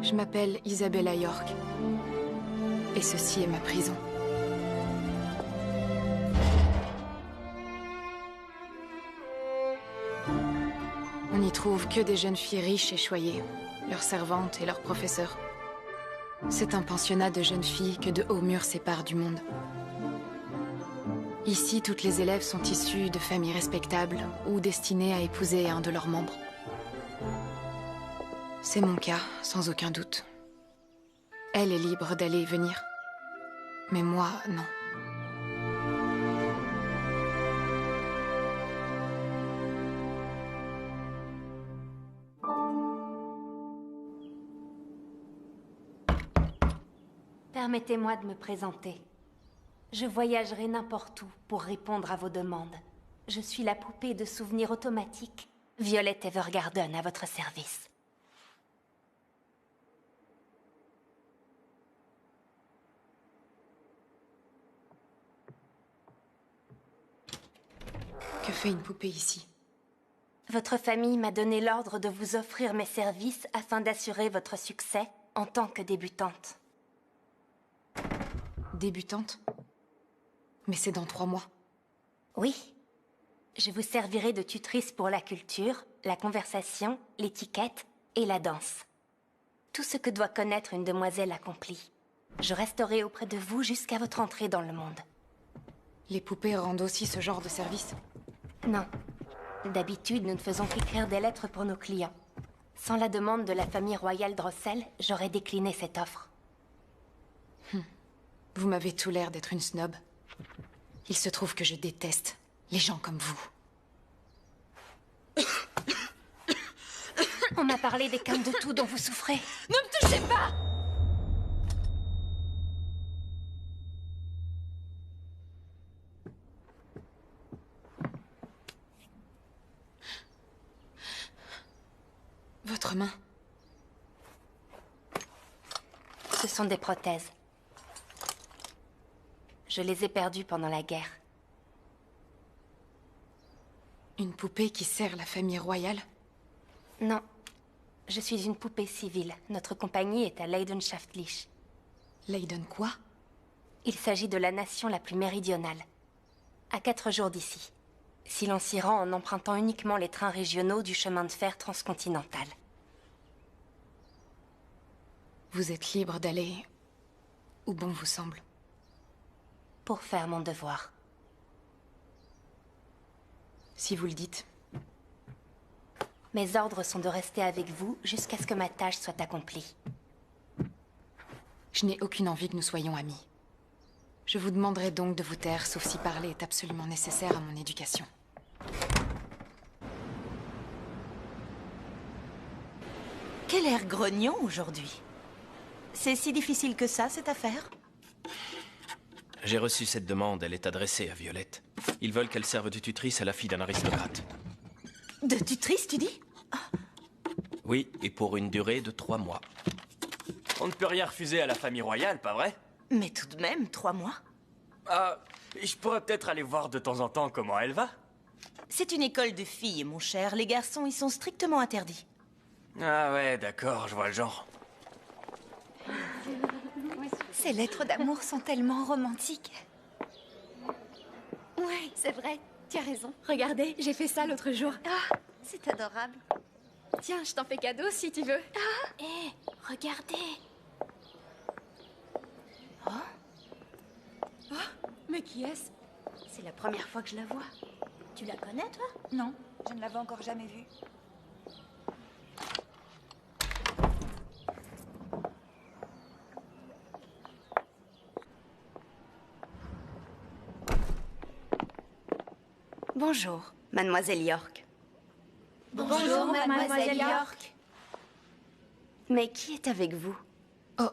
Je m'appelle Isabella York. Et ceci est ma prison. On n'y trouve que des jeunes filles riches et choyées, leurs servantes et leurs professeurs. C'est un pensionnat de jeunes filles que de hauts murs séparent du monde. Ici, toutes les élèves sont issues de familles respectables ou destinées à épouser un de leurs membres. C'est mon cas, sans aucun doute. Elle est libre d'aller et venir. Mais moi, non. Permettez-moi de me présenter. Je voyagerai n'importe où pour répondre à vos demandes. Je suis la poupée de souvenirs automatique, Violet Evergarden, à votre service. Que fait une poupée ici? Votre famille m'a donné l'ordre de vous offrir mes services afin d'assurer votre succès en tant que débutante. Débutante? Mais c'est dans 3 mois. Oui. Je vous servirai de tutrice pour la culture, la conversation, l'étiquette et la danse. Tout ce que doit connaître une demoiselle accomplie. Je resterai auprès de vous jusqu'à votre entrée dans le monde. Les poupées rendent aussi ce genre de service? Non. D'habitude, nous ne faisons qu'écrire des lettres pour nos clients. Sans la demande de la famille royale Drossel, j'aurais décliné cette offre. Vous m'avez tout l'air d'être une snob. Il se trouve que je déteste les gens comme vous. On m'a parlé des cannes de tout dont vous souffrez. Ne me touchez pas! Votre main. Ce sont des prothèses. Je les ai perdues pendant la guerre. Une poupée qui sert la famille royale? Non. Je suis une poupée civile. Notre compagnie est à Leidenschaftlich. Leiden quoi? Il s'agit de la nation la plus méridionale. À 4 jours d'ici. Si l'on s'y rend en empruntant uniquement les trains régionaux du chemin de fer transcontinental. Vous êtes libre d'aller où bon vous semble. Pour faire mon devoir. Si vous le dites. Mes ordres sont de rester avec vous jusqu'à ce que ma tâche soit accomplie. Je n'ai aucune envie que nous soyons amis. Je vous demanderai donc de vous taire, sauf si parler est absolument nécessaire à mon éducation. Quel air grognon aujourd'hui. C'est si difficile que ça, cette affaire? J'ai reçu cette demande, elle est adressée à Violette. Ils veulent qu'elle serve de tutrice à la fille d'un aristocrate. De tutrice, tu dis? Oui, et pour une durée de 3 mois. On ne peut rien refuser à la famille royale, pas vrai? Mais tout de même, 3 mois. Ah, je pourrais peut-être aller voir de temps en temps comment elle va. C'est une école de filles, mon cher. Les garçons y sont strictement interdits. Ah ouais, d'accord, je vois le genre. Ces lettres d'amour sont tellement romantiques. Ouais, c'est vrai. Tu as raison. Regardez, j'ai fait ça l'autre jour. Ah, c'est adorable. Tiens, je t'en fais cadeau si tu veux. Hé, regardez. Mais qui est-ce? C'est la première fois que je la vois. Tu la connais, toi? Non, je ne l'avais encore jamais vue. Bonjour, Mademoiselle York. Bonjour, Mademoiselle York. Mais qui est avec vous? Oh.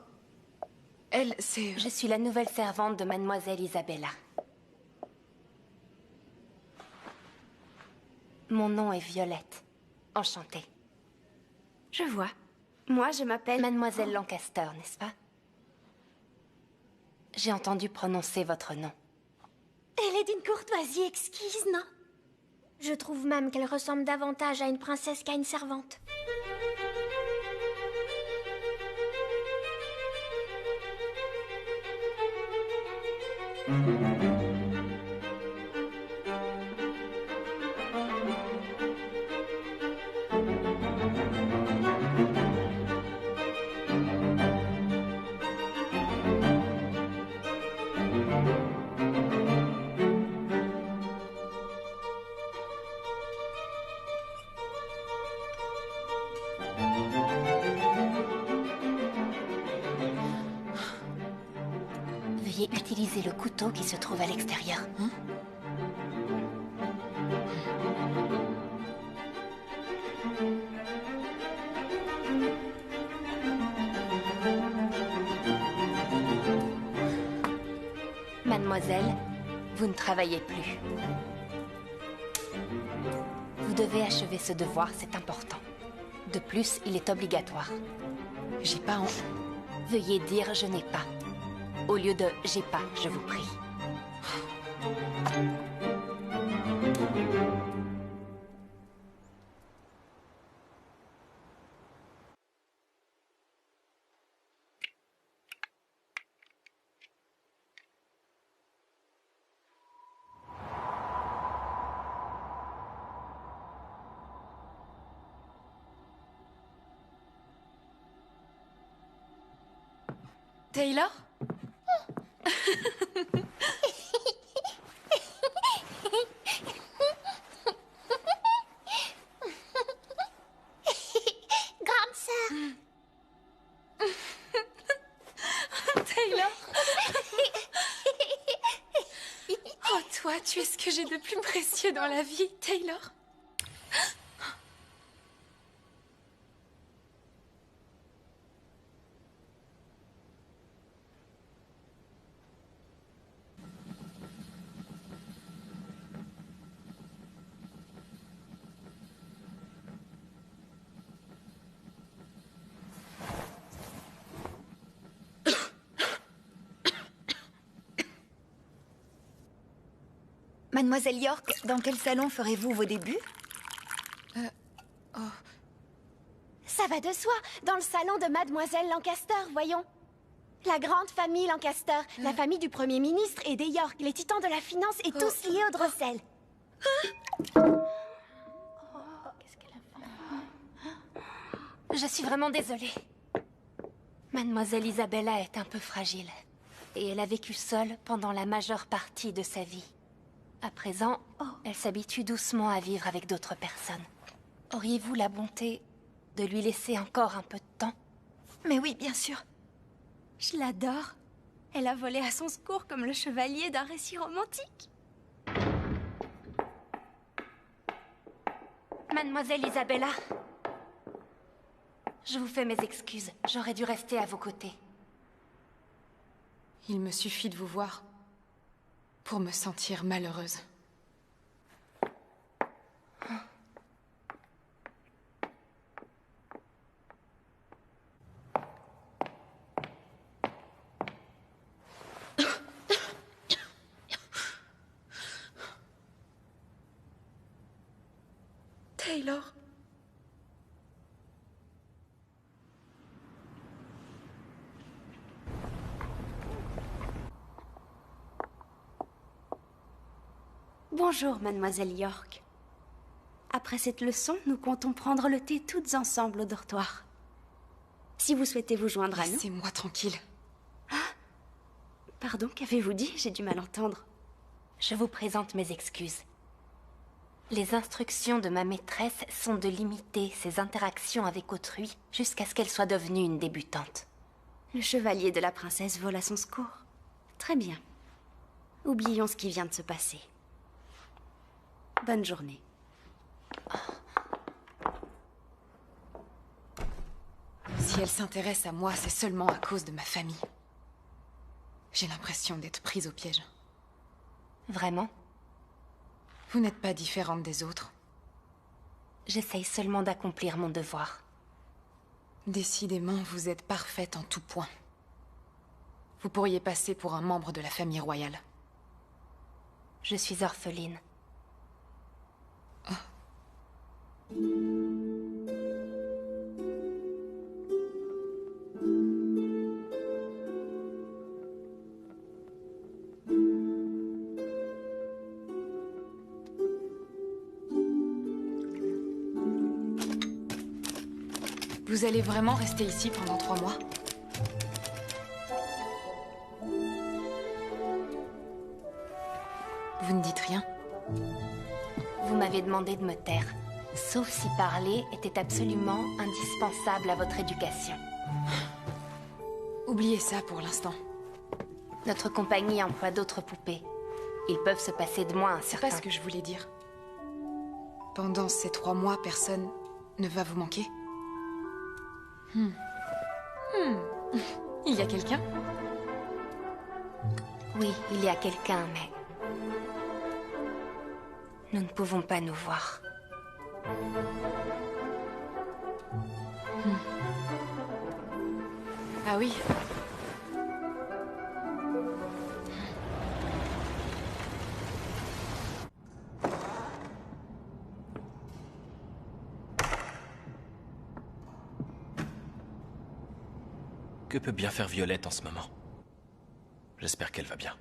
Elle, c'est... Je suis la nouvelle servante de Mademoiselle Isabella. Mon nom est Violette. Enchantée. Je vois. Moi, je m'appelle... Mademoiselle Lancaster, n'est-ce pas? J'ai entendu prononcer votre nom. Elle est d'une courtoisie exquise, non? Je trouve même qu'elle ressemble davantage à une princesse qu'à une servante. Veuillez utiliser le couteau qui se trouve à l'extérieur. Mademoiselle, vous ne travaillez plus. Vous devez achever ce devoir, c'est important. De plus, il est obligatoire. J'ai pas en... Veuillez dire « je n'ai pas ». Au lieu de « j'ai pas », je vous prie. Taylor? Grande sœur. Taylor? Oh, toi, tu es ce que j'ai de plus précieux dans la vie, Taylor. Mademoiselle York, dans quel salon ferez-vous vos débuts? Ça va de soi. Dans le salon de Mademoiselle Lancaster, voyons. La grande famille Lancaster, la famille du Premier ministre et des York, les titans de la finance et tous liés au Drossel. Je suis vraiment désolée. Mademoiselle Isabella est un peu fragile. Et elle a vécu seule pendant la majeure partie de sa vie. À présent, elle s'habitue doucement à vivre avec d'autres personnes. Auriez-vous la bonté de lui laisser encore un peu de temps? Mais oui, bien sûr. Je l'adore. Elle a volé à son secours comme le chevalier d'un récit romantique. Mademoiselle Isabella, je vous fais mes excuses. J'aurais dû rester à vos côtés. Il me suffit de vous voir pour me sentir malheureuse. Taylor. Bonjour, mademoiselle York. Après cette leçon, nous comptons prendre le thé toutes ensemble au dortoir. Si vous souhaitez vous joindre à nous... Laissez-moi tranquille. Pardon, qu'avez-vous dit? J'ai du mal entendre. Je vous présente mes excuses. Les instructions de ma maîtresse sont de limiter ses interactions avec autrui jusqu'à ce qu'elle soit devenue une débutante. Le chevalier de la princesse vole à son secours. Très bien. Oublions ce qui vient de se passer. Bonne journée. Si elle s'intéresse à moi, c'est seulement à cause de ma famille. J'ai l'impression d'être prise au piège. Vraiment? Vous n'êtes pas différente des autres. J'essaye seulement d'accomplir mon devoir. Décidément, vous êtes parfaite en tout point. Vous pourriez passer pour un membre de la famille royale. Je suis orpheline. Vous allez vraiment rester ici pendant 3 mois? Vous ne dites rien? Vous m'avez demandé de me taire, sauf si parler était absolument indispensable à votre éducation. Oubliez ça pour l'instant. Notre compagnie emploie d'autres poupées. Ils peuvent se passer de moi un C'est certain... pas ce que je voulais dire. Pendant ces 3 mois, personne ne va vous manquer? Il y a quelqu'un? Oui, il y a quelqu'un, mais... Nous ne pouvons pas nous voir. Ah oui. Que peut bien faire Violette en ce moment? J'espère qu'elle va bien.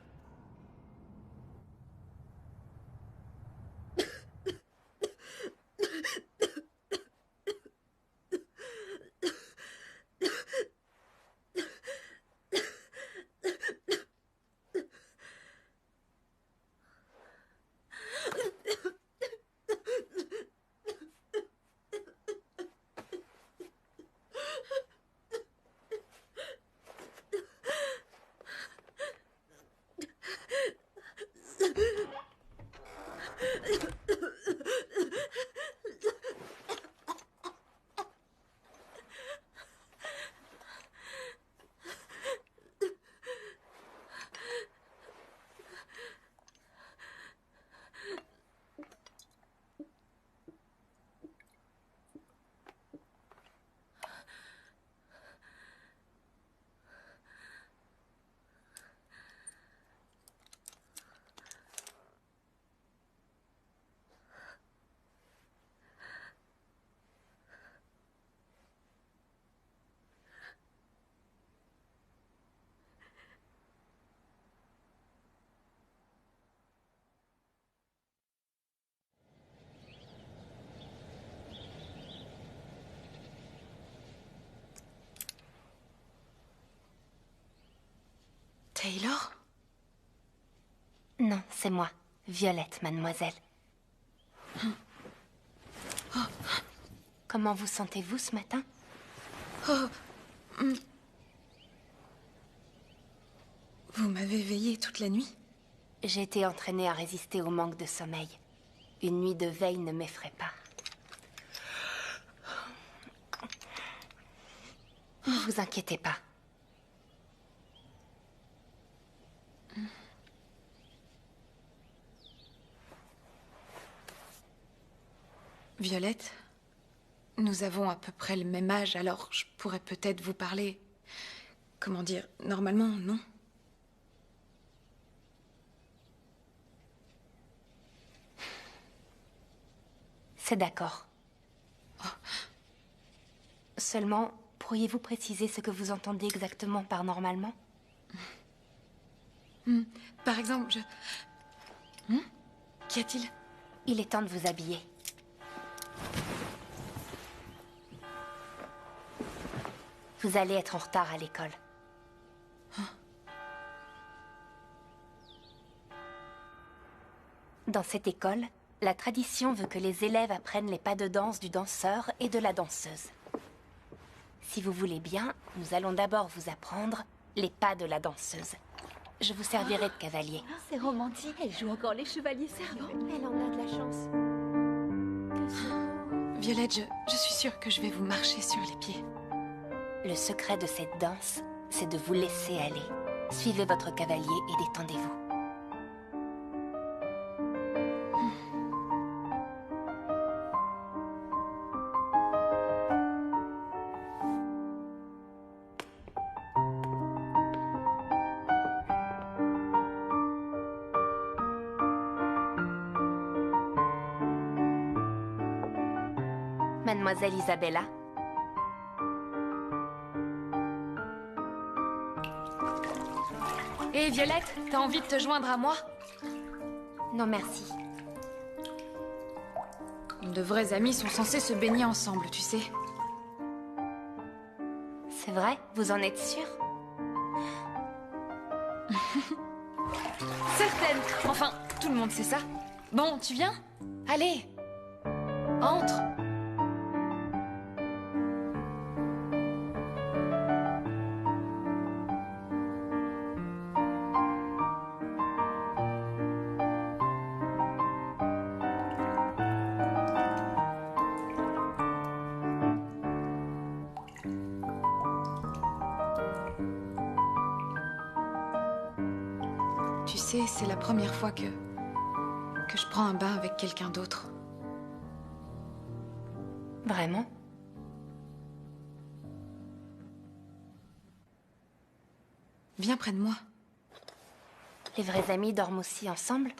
Taylor? Non, c'est moi. Violette, mademoiselle. Comment vous sentez-vous ce matin? Vous m'avez veillée toute la nuit? J'ai été entraînée à résister au manque de sommeil. Une nuit de veille ne m'effraie pas. Ne vous inquiétez pas. Violette, nous avons à peu près le même âge, alors je pourrais peut-être vous parler... Comment dire, normalement, non? C'est d'accord. Seulement, pourriez-vous préciser ce que vous entendez exactement par normalement? Par exemple, Qu'y a-t-il? Il est temps de vous habiller. Vous allez être en retard à l'école. Dans cette école, la tradition veut que les élèves apprennent les pas de danse du danseur et de la danseuse. Si vous voulez bien, nous allons d'abord vous apprendre les pas de la danseuse. Je vous servirai de cavalier. C'est romantique. Elle joue encore les chevaliers servants. Elle en a de la chance. Violette, je suis sûre que je vais vous marcher sur les pieds. Le secret de cette danse, c'est de vous laisser aller. Suivez votre cavalier et détendez-vous. Mademoiselle Isabella. Hé Violette, t'as envie de te joindre à moi? Non merci. De vrais amis sont censés se baigner ensemble, tu sais. C'est vrai? Vous en êtes sûre? Certaine. Enfin, tout le monde sait ça. Bon, tu viens? Allez. Entre. Tu sais, c'est la première fois que je prends un bain avec quelqu'un d'autre. Vraiment? Viens près de moi. Les vrais amis dorment aussi ensemble?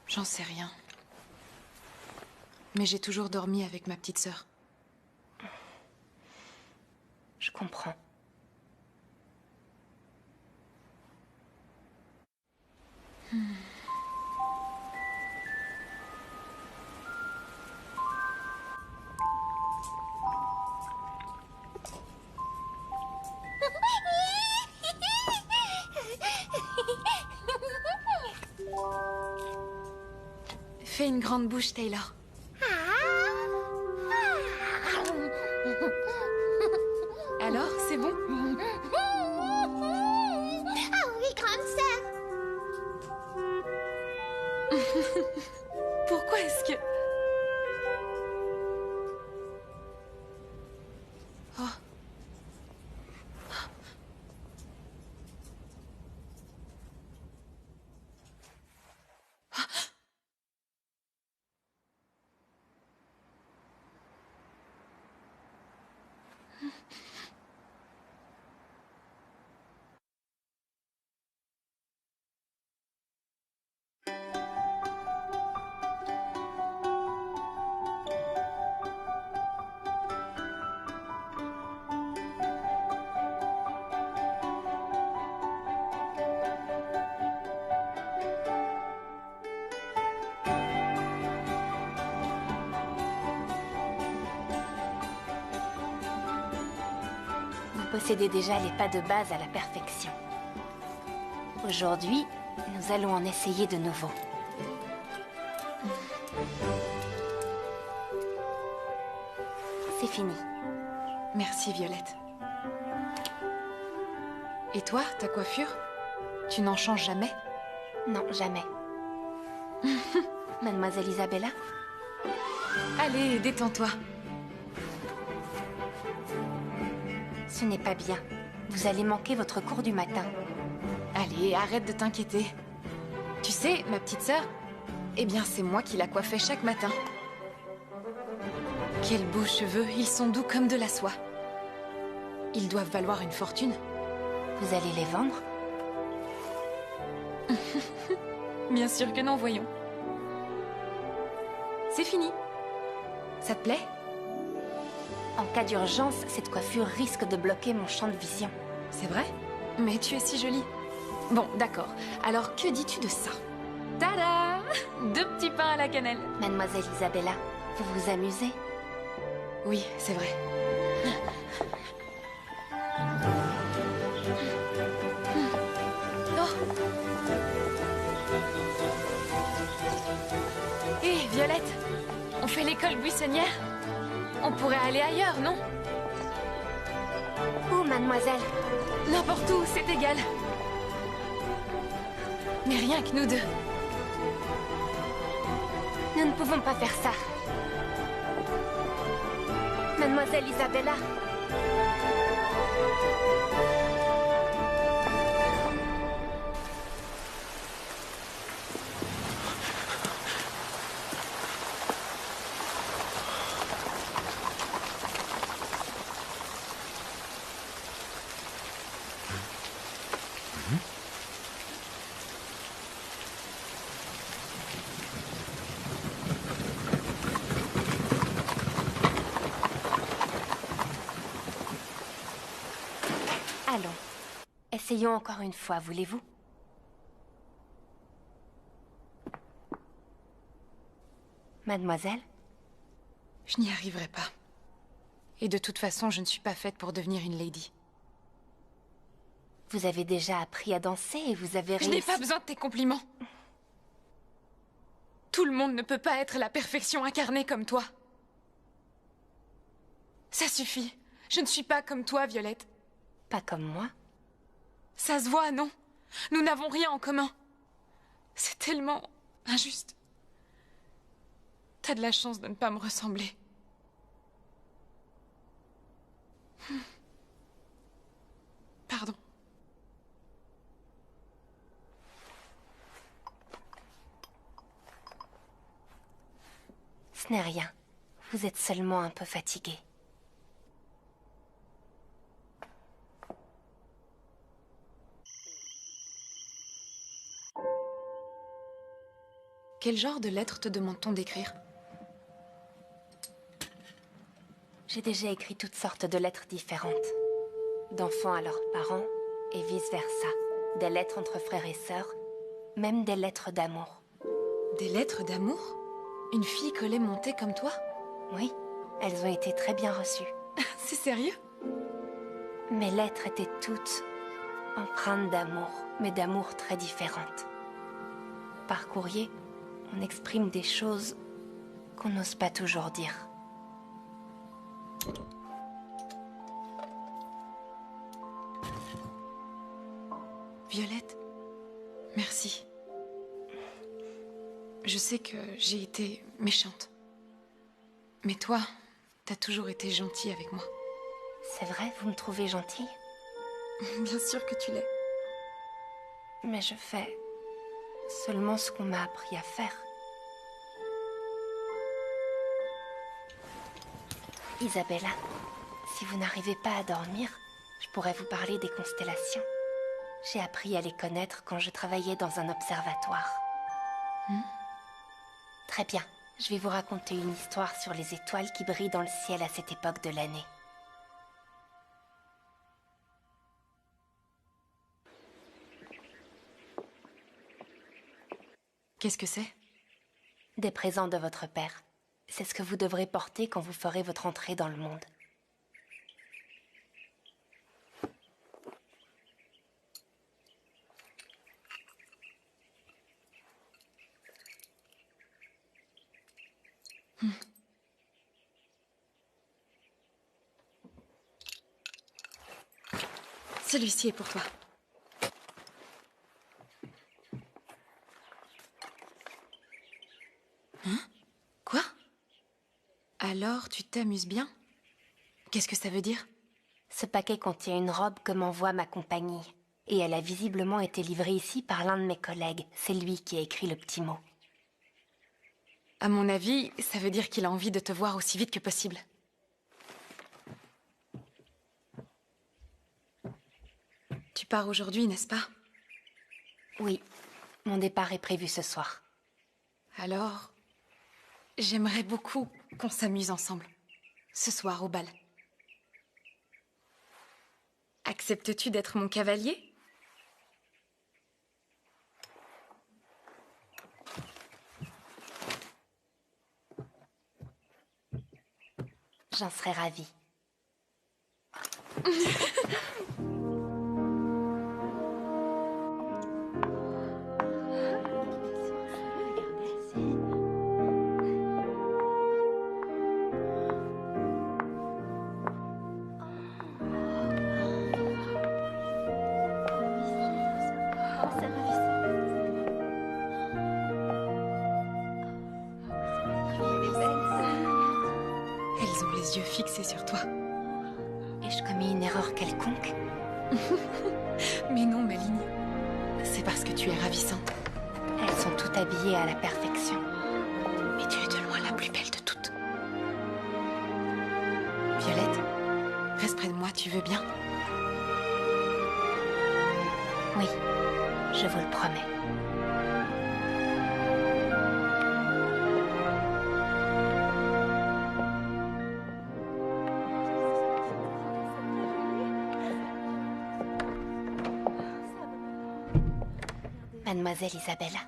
J'en sais rien. Mais j'ai toujours dormi avec ma petite sœur. Je comprends. Fais une grande bouche, Taylor. Alors, c'est bon? Ah oui, grande sœur. Pourquoi est-ce que... Oh. Vous possédez déjà les pas de base à la perfection. Aujourd'hui, nous allons en essayer de nouveau. C'est fini. Merci, Violette. Et toi, ta coiffure? Tu n'en changes jamais? Non, jamais. Mademoiselle Isabella? Allez, détends-toi. Ce n'est pas bien. Vous allez manquer votre cours du matin. Allez, arrête de t'inquiéter. Tu sais, ma petite sœur, eh bien, c'est moi qui la coiffais chaque matin. Quels beaux cheveux, ils sont doux comme de la soie. Ils doivent valoir une fortune. Vous allez les vendre? Bien sûr que non, voyons. C'est fini. Ça te plaît? En cas d'urgence, cette coiffure risque de bloquer mon champ de vision. C'est vrai? Mais tu es si jolie. Bon, d'accord. Alors, que dis-tu de ça? Tada! 2 petits pains à la cannelle. Mademoiselle Isabella, vous vous amusez? Oui, c'est vrai. Oh! Hé, Violette! On fait l'école buissonnière? On pourrait aller ailleurs, non? Où, mademoiselle? N'importe où, c'est égal. Mais rien que nous deux. Nous ne pouvons pas faire ça. Mademoiselle Isabella. Allons. Essayons encore une fois, voulez-vous? Mademoiselle? Je n'y arriverai pas. Et de toute façon, je ne suis pas faite pour devenir une lady. Vous avez déjà appris à danser et vous avez Je réussi... n'ai pas besoin de tes compliments. Tout le monde ne peut pas être la perfection incarnée comme toi. Ça suffit. Je ne suis pas comme toi, Violette. Pas comme moi? Ça se voit, non? Nous n'avons rien en commun. C'est tellement injuste. T'as de la chance de ne pas me ressembler. Pardon. Ce n'est rien. Vous êtes seulement un peu fatigué. Quel genre de lettre te demande-t-on d'écrire? J'ai déjà écrit toutes sortes de lettres différentes. D'enfants à leurs parents, et vice-versa. Des lettres entre frères et sœurs, même des lettres d'amour. Des lettres d'amour? Une fille collée montée comme toi? Oui, elles ont été très bien reçues. C'est sérieux? Mes lettres étaient toutes empreintes d'amour, mais d'amour très différentes. Par courrier, on exprime des choses qu'on n'ose pas toujours dire. Violette, merci. Je sais que j'ai été méchante. Mais toi, t'as toujours été gentille avec moi. C'est vrai, vous me trouvez gentille? Bien sûr que tu l'es. Mais je fais seulement ce qu'on m'a appris à faire. Isabella, si vous n'arrivez pas à dormir, je pourrais vous parler des constellations. J'ai appris à les connaître quand je travaillais dans un observatoire. Très bien, je vais vous raconter une histoire sur les étoiles qui brillent dans le ciel à cette époque de l'année. Qu'est-ce que c'est? Des présents de votre père. C'est ce que vous devrez porter quand vous ferez votre entrée dans le monde. Celui-ci est pour toi. Hein? Quoi? Alors, tu t'amuses bien? Qu'est-ce que ça veut dire? Ce paquet contient une robe que m'envoie ma compagnie. Et elle a visiblement été livrée ici par l'un de mes collègues. C'est lui qui a écrit le petit mot. À mon avis, ça veut dire qu'il a envie de te voir aussi vite que possible. Tu pars aujourd'hui, n'est-ce pas? Oui, mon départ est prévu ce soir. Alors, j'aimerais beaucoup qu'on s'amuse ensemble, ce soir au bal. Acceptes-tu d'être mon cavalier? J'en serais ravie. Elles ont les yeux fixés sur toi. Ai-je commis une erreur quelconque? Mais non, Maligne. C'est parce que tu es ravissante. Elles sont toutes habillées à la perfection. Mais tu es de loin la plus belle de toutes. Violette, reste près de moi, tu veux bien? Oui, je vous le promets. Mademoiselle Isabella.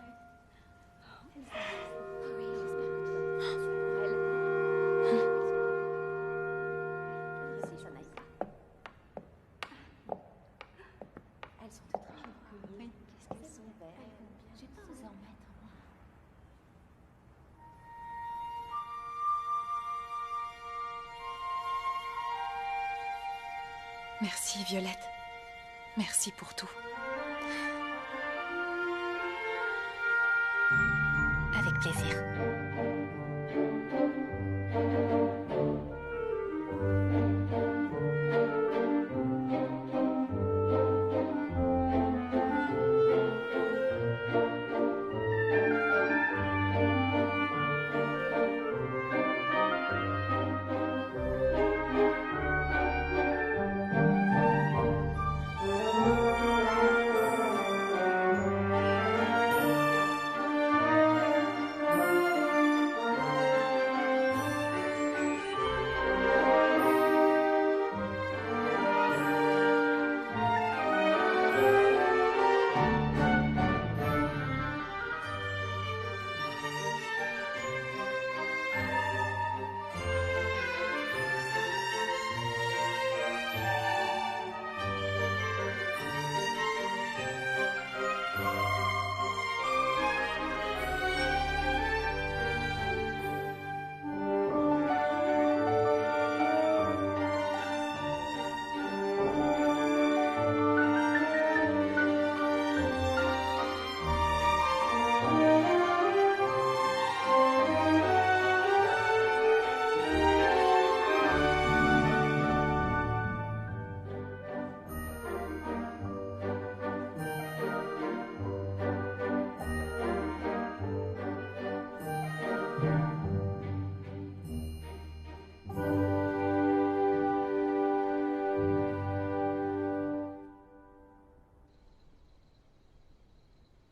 Merci, Violette. Merci pour tout. Avec plaisir.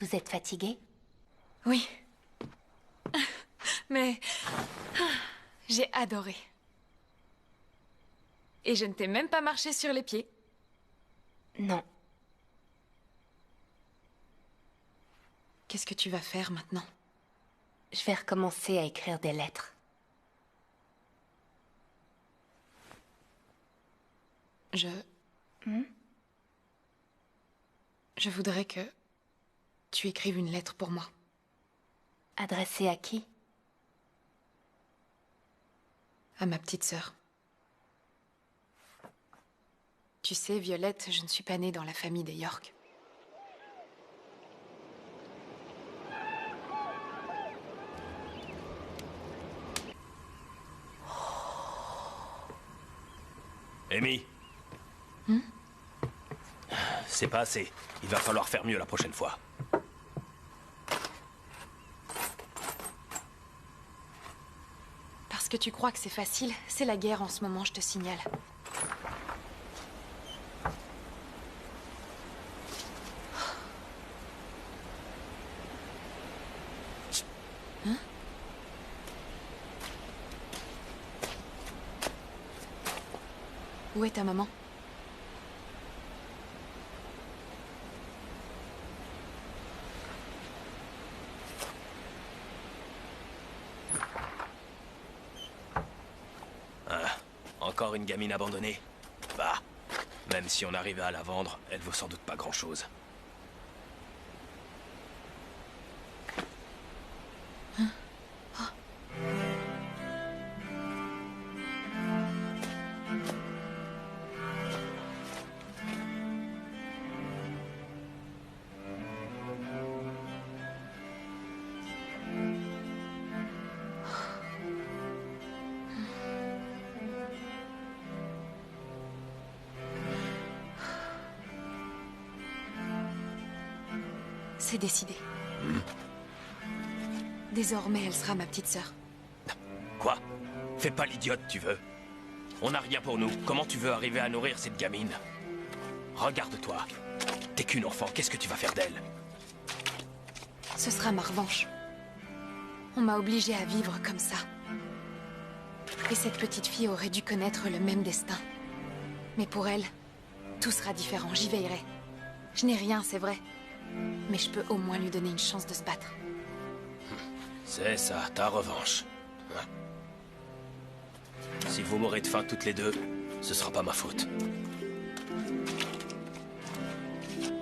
Vous êtes fatiguée? Oui. Mais j'ai adoré. Et je ne t'ai même pas marché sur les pieds. Non. Qu'est-ce que tu vas faire maintenant? Je vais recommencer à écrire des lettres. Je voudrais que tu écrives une lettre pour moi. Adressée à qui? À ma petite sœur. Tu sais, Violette, je ne suis pas née dans la famille des York. Amy. C'est pas assez. Il va falloir faire mieux la prochaine fois. Parce que tu crois que c'est facile, c'est la guerre en ce moment, je te signale. Hein? Où est ta maman? Encore une gamine abandonnée? Bah, même si on arrivait à la vendre, elle vaut sans doute pas grand-chose. C'est décidé. Désormais, elle sera ma petite sœur. Quoi? Fais pas l'idiote, tu veux. On n'a rien pour nous. Comment tu veux arriver à nourrir cette gamine? Regarde-toi. T'es qu'une enfant, qu'est-ce que tu vas faire d'elle? Ce sera ma revanche. On m'a obligée à vivre comme ça. Et cette petite fille aurait dû connaître le même destin. Mais pour elle, tout sera différent, j'y veillerai. Je n'ai rien, c'est vrai. Mais je peux au moins lui donner une chance de se battre. C'est ça, ta revanche. Si vous mourrez de faim toutes les deux, ce sera pas ma faute.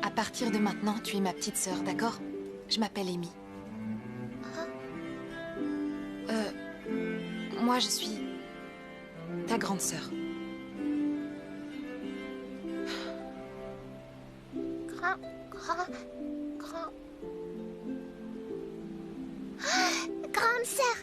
À partir de maintenant, tu es ma petite sœur, d'accord? Je m'appelle Amy. Moi, je suis ta grande sœur. Grande sœur.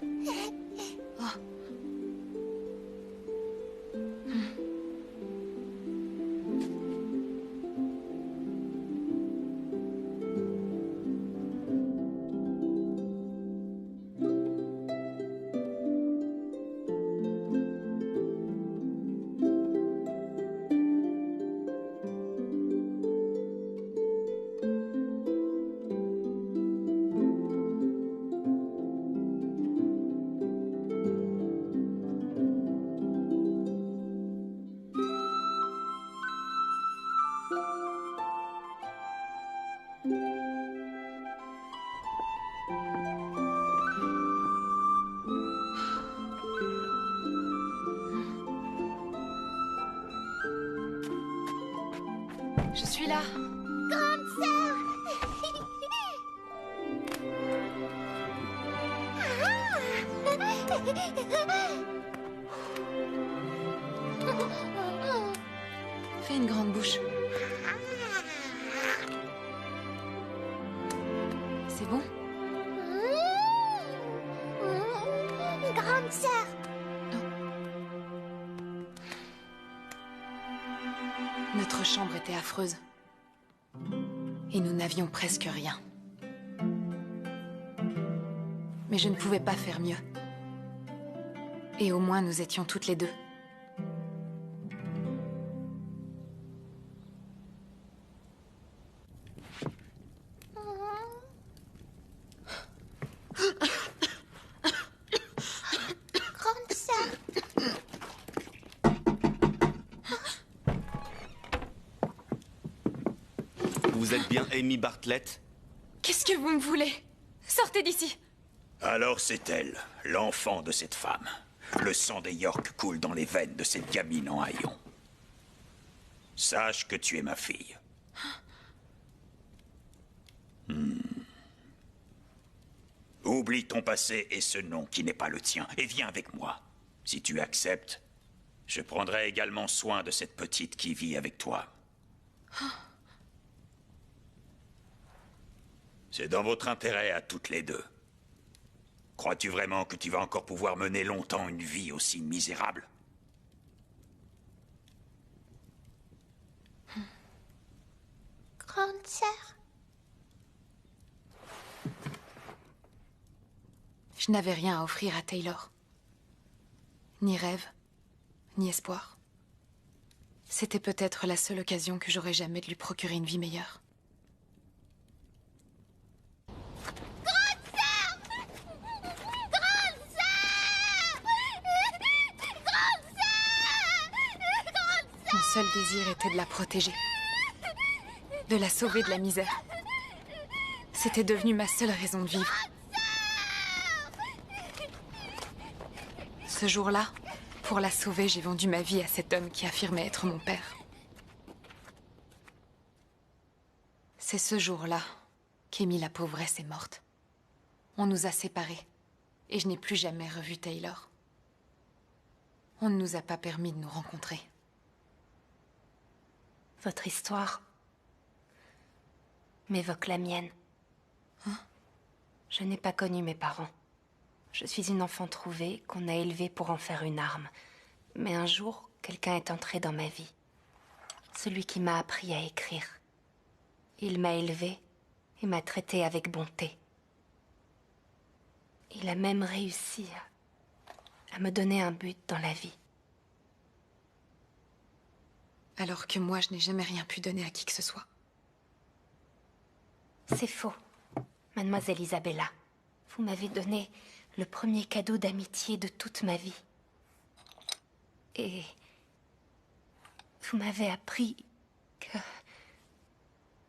Je suis là. Grande sœur. Fais une grande bouche. C'est bon? Grande sœur. Notre chambre était affreuse. Et nous n'avions presque rien. Mais je ne pouvais pas faire mieux. Et au moins nous étions toutes les deux. Grande sœur. Vous êtes bien Amy Bartlett? Qu'est-ce que vous me voulez? Sortez d'ici! Alors c'est elle, l'enfant de cette femme. Le sang des York coule dans les veines de cette gamine en haillons. Sache que tu es ma fille. Oublie ton passé et ce nom qui n'est pas le tien, et viens avec moi. Si tu acceptes, je prendrai également soin de cette petite qui vit avec toi. C'est dans votre intérêt à toutes les deux. Crois-tu vraiment que tu vas encore pouvoir mener longtemps une vie aussi misérable? Grande sœur. Je n'avais rien à offrir à Taylor. Ni rêve, ni espoir. C'était peut-être la seule occasion que j'aurais jamais de lui procurer une vie meilleure. Mon seul désir était de la protéger. De la sauver de la misère. C'était devenu ma seule raison de vivre. Ce jour-là, Pour la sauver, j'ai vendu ma vie à cet homme qui affirmait être mon père. C'est ce jour-là qu'Amy la pauvresse est morte. On nous a séparés, et je n'ai plus jamais revu Taylor. On ne nous a pas permis de nous rencontrer. Votre histoire m'évoque la mienne. Je n'ai pas connu mes parents. Je suis une enfant trouvée qu'on a élevée pour en faire une arme. Mais un jour, quelqu'un est entré dans ma vie. Celui qui m'a appris à écrire. Il m'a élevée et m'a traitée avec bonté. Il a même réussi à me donner un but dans la vie. Alors que moi, je n'ai jamais rien pu donner à qui que ce soit. C'est faux, Mademoiselle Isabella. Vous m'avez donné le premier cadeau d'amitié de toute ma vie. Et vous m'avez appris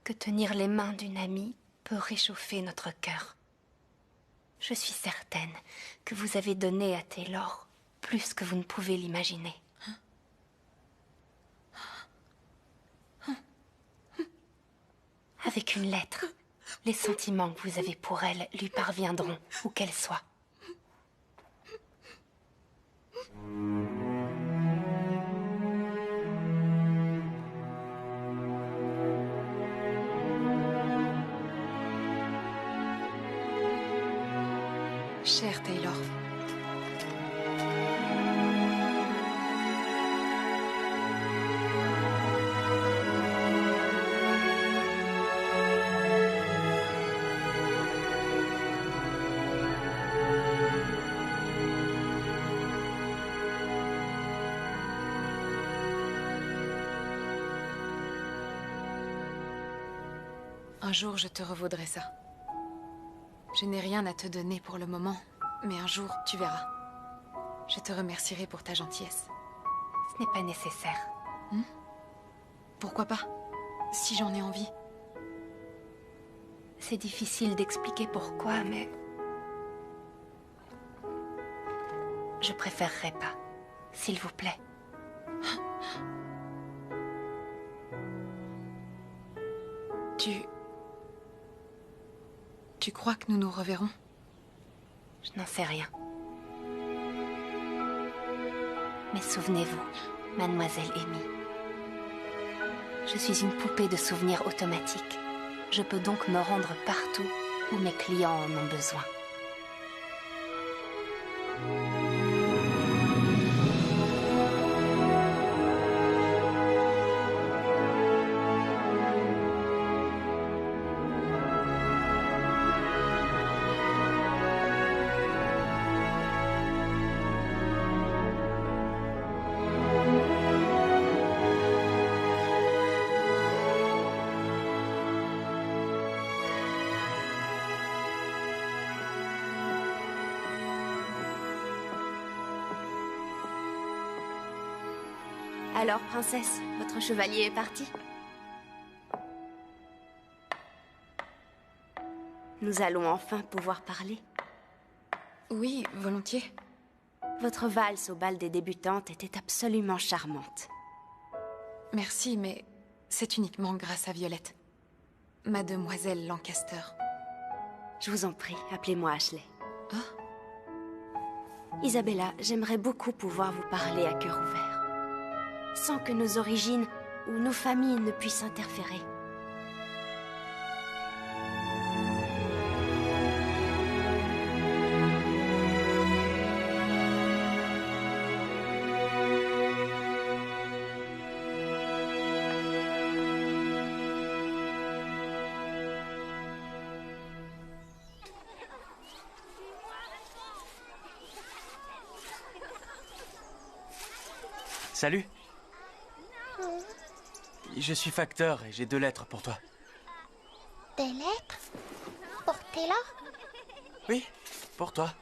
que tenir les mains d'une amie peut réchauffer notre cœur. Je suis certaine que vous avez donné à Taylor plus que vous ne pouvez l'imaginer. Avec une lettre, les sentiments que vous avez pour elle lui parviendront, où qu'elle soit. Cher Taylor. Un jour, je te revaudrai ça. Je n'ai rien à te donner pour le moment, mais un jour, tu verras. Je te remercierai pour ta gentillesse. Ce n'est pas nécessaire. Pourquoi pas? Si j'en ai envie. C'est difficile d'expliquer pourquoi, mais... je préférerais pas, s'il vous plaît. Tu crois que nous nous reverrons? Je n'en sais rien. Mais souvenez-vous, Mademoiselle Amy. Je suis une poupée de souvenirs automatiques. Je peux donc me rendre partout où mes clients en ont besoin. Alors, princesse, votre chevalier est parti? Nous allons enfin pouvoir parler. Oui, volontiers. Votre valse au bal des débutantes était absolument charmante. Merci, mais c'est uniquement grâce à Violette. Mademoiselle Lancaster. Je vous en prie, appelez-moi Ashley. Ah? Isabella, j'aimerais beaucoup pouvoir vous parler à cœur ouvert. Sans que nos origines ou nos familles ne puissent interférer. Salut. Je suis facteur et j'ai 2 lettres pour toi. Des lettres? Pour Taylor? Oui, pour toi.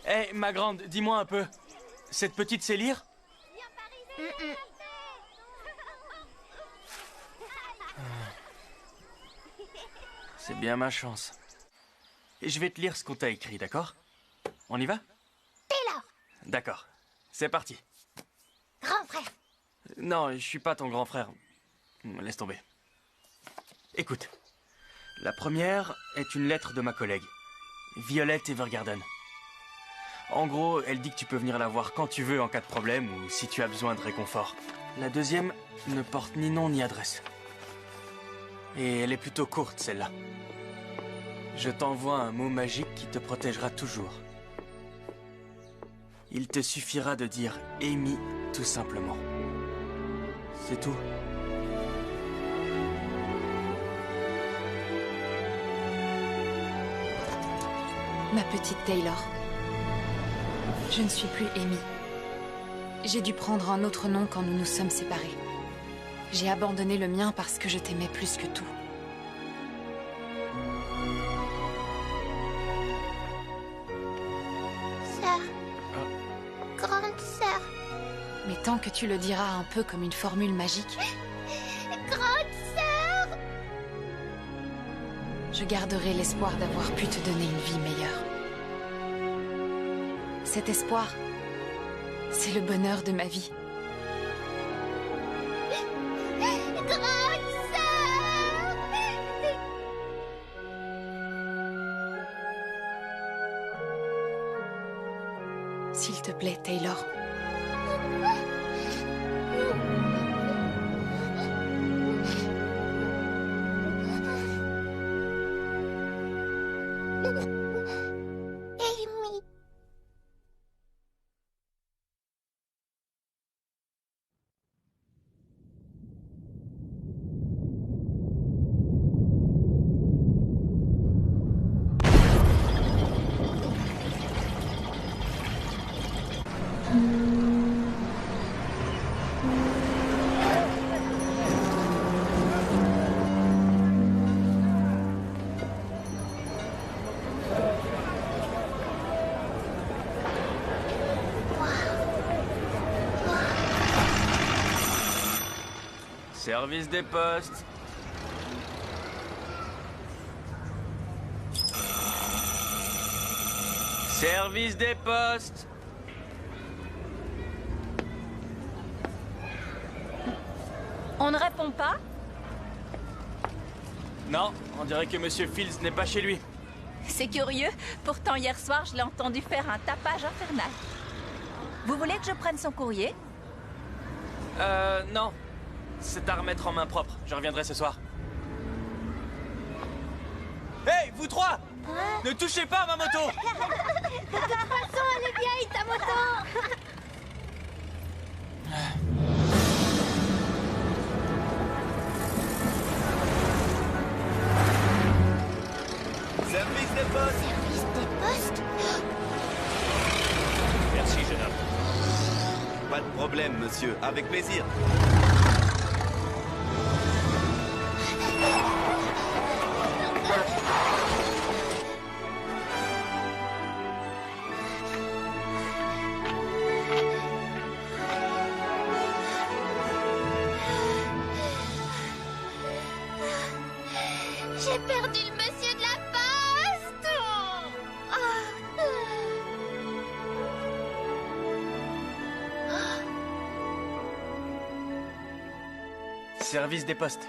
Hé, ma grande, dis-moi un peu. Cette petite sait lire? C'est bien ma chance. Et je vais te lire ce qu'on t'a écrit, d'accord? On y va? Taylor, D'accord. C'est parti. grand frère. Non, je suis pas ton grand frère. Laisse tomber. Écoute. La première est une lettre de ma collègue, Violette Evergarden. En gros, elle dit que tu peux venir la voir quand tu veux en cas de problème ou si tu as besoin de réconfort. La deuxième ne porte ni nom ni adresse. Et elle est plutôt courte, celle-là. Je t'envoie un mot magique qui te protégera toujours. Il te suffira de dire Amy tout simplement. C'est tout. Ma petite Taylor. Je ne suis plus Amy. J'ai dû prendre un autre nom quand nous nous sommes séparés. J'ai abandonné le mien parce que je t'aimais plus que tout. Sœur. Grande sœur. Mais tant que tu le diras un peu comme une formule magique, Grande sœur. je garderai l'espoir d'avoir pu te donner une vie meilleure. Cet espoir, c'est le bonheur de ma vie. Grande sœur. S'il te plaît, Taylor. Amy. Service des postes. Service des postes. On ne répond pas? Non, on dirait que Monsieur Fields n'est pas chez lui. C'est curieux. Pourtant, hier soir, je l'ai entendu faire un tapage infernal. Vous voulez que je prenne son courrier? Non. C'est à remettre en main propre. Je reviendrai ce soir. Hey, vous trois! Ne touchez pas à ma moto! De toute façon, elle est vieille, ta moto. Service des postes. Service des postes. Merci, jeune homme. Pas de problème, monsieur. Avec plaisir. J'ai perdu le monsieur de la poste. Service des postes.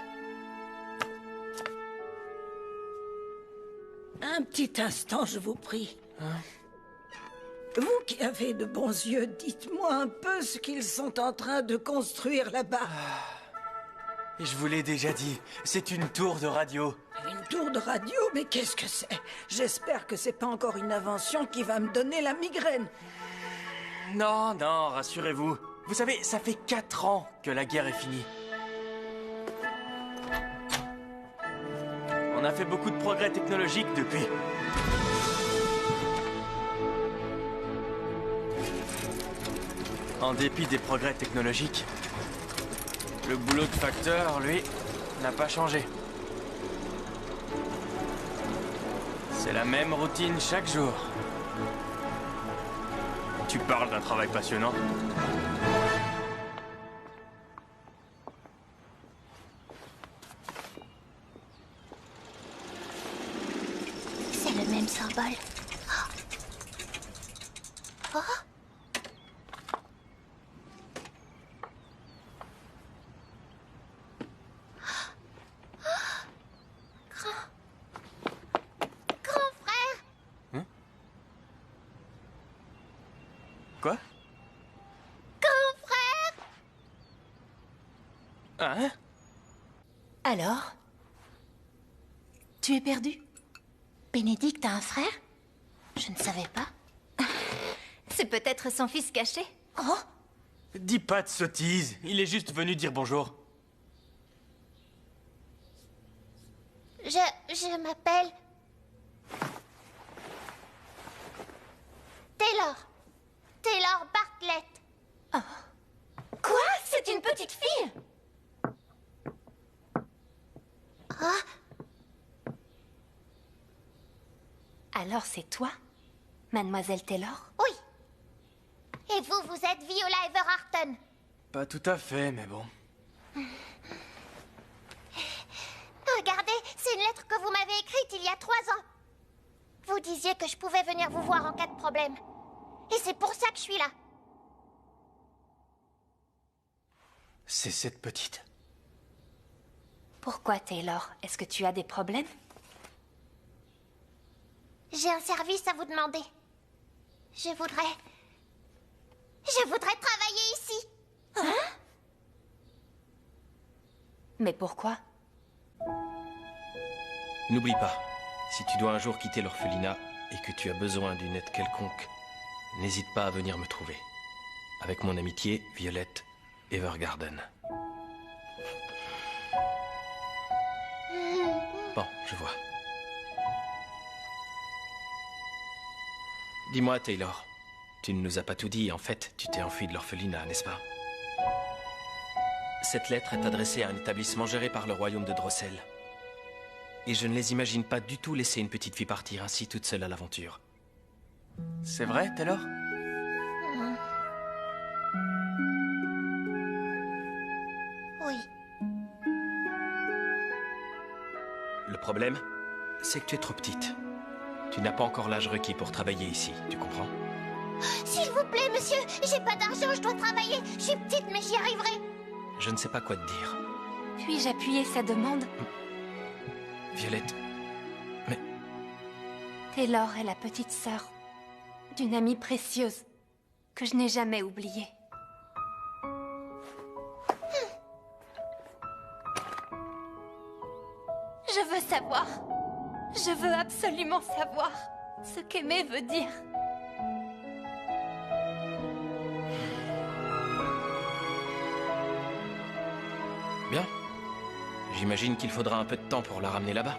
Un petit instant, je vous prie. Vous qui avez de bons yeux, dites-moi un peu ce qu'ils sont en train de construire là-bas. Je vous l'ai déjà dit, c'est une tour de radio. Une tour de radio? Mais qu'est-ce que c'est? J'espère que c'est pas encore une invention qui va me donner la migraine. Non, non, rassurez-vous. Vous savez, ça fait 4 ans que la guerre est finie. On a fait beaucoup de progrès technologiques depuis. En dépit des progrès technologiques, le boulot de facteur, lui, n'a pas changé. C'est la même routine chaque jour. Tu parles d'un travail passionnant. C'est le même symbole. Hein? Alors? Tu es perdu? Bénédicte a un frère? Je ne savais pas. C'est peut-être son fils caché. Oh! Dis pas de sottises, il est juste venu dire bonjour. Je m'appelle... Taylor. Taylor Bartlett. Quoi? C'est une petite fille? Alors c'est toi, Mademoiselle Taylor? Oui. Et vous êtes Viola Everharton. Pas tout à fait, mais bon. Regardez, c'est une lettre que vous m'avez écrite il y a 3 ans. Vous disiez que je pouvais venir vous voir en cas de problème. Et c'est pour ça que je suis là. C'est cette petite. Pourquoi, Taylor? Est-ce que tu as des problèmes? J'ai un service à vous demander. Je voudrais travailler ici. Hein? Mais pourquoi? N'oublie pas, si tu dois un jour quitter l'orphelinat et que tu as besoin d'une aide quelconque, n'hésite pas à venir me trouver. Avec mon amitié, Violette Evergarden. Bon, je vois. Dis-moi, Taylor, tu ne nous as pas tout dit. En fait, tu t'es enfui de l'orphelinat, n'est-ce pas? Cette lettre est adressée à un établissement géré par le royaume de Drossel. Et je ne les imagine pas du tout laisser une petite fille partir ainsi toute seule à l'aventure. C'est vrai, Taylor? Oui. Le problème, c'est que tu es trop petite. Tu n'as pas encore l'âge requis pour travailler ici, tu comprends? S'il vous plaît, monsieur, j'ai pas d'argent, je dois travailler. Je suis petite, mais j'y arriverai. Je ne sais pas quoi te dire. Puis-je appuyer sa demande? Violette, mais... Taylor est la petite sœur d'une amie précieuse que je n'ai jamais oubliée. Je veux savoir. Je veux absolument savoir ce qu'aimer veut dire. Bien. J'imagine qu'il faudra un peu de temps pour la ramener là-bas.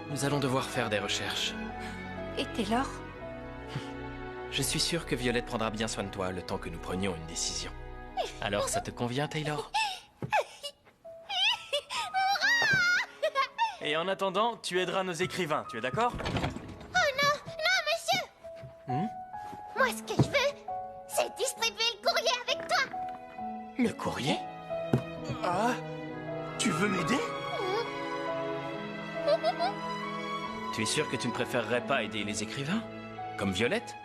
Nous allons devoir faire des recherches. Et Taylor? Je suis sûr que Violette prendra bien soin de toi le temps que nous prenions une décision. Alors, ça te convient, Taylor? Et en attendant, tu aideras nos écrivains, tu es d'accord? Oh non, non, monsieur! Moi, ce que je veux, c'est distribuer le courrier avec toi. Le courrier? Ah? Tu veux m'aider? Tu es sûr que tu ne préférerais pas aider les écrivains? Comme Violette?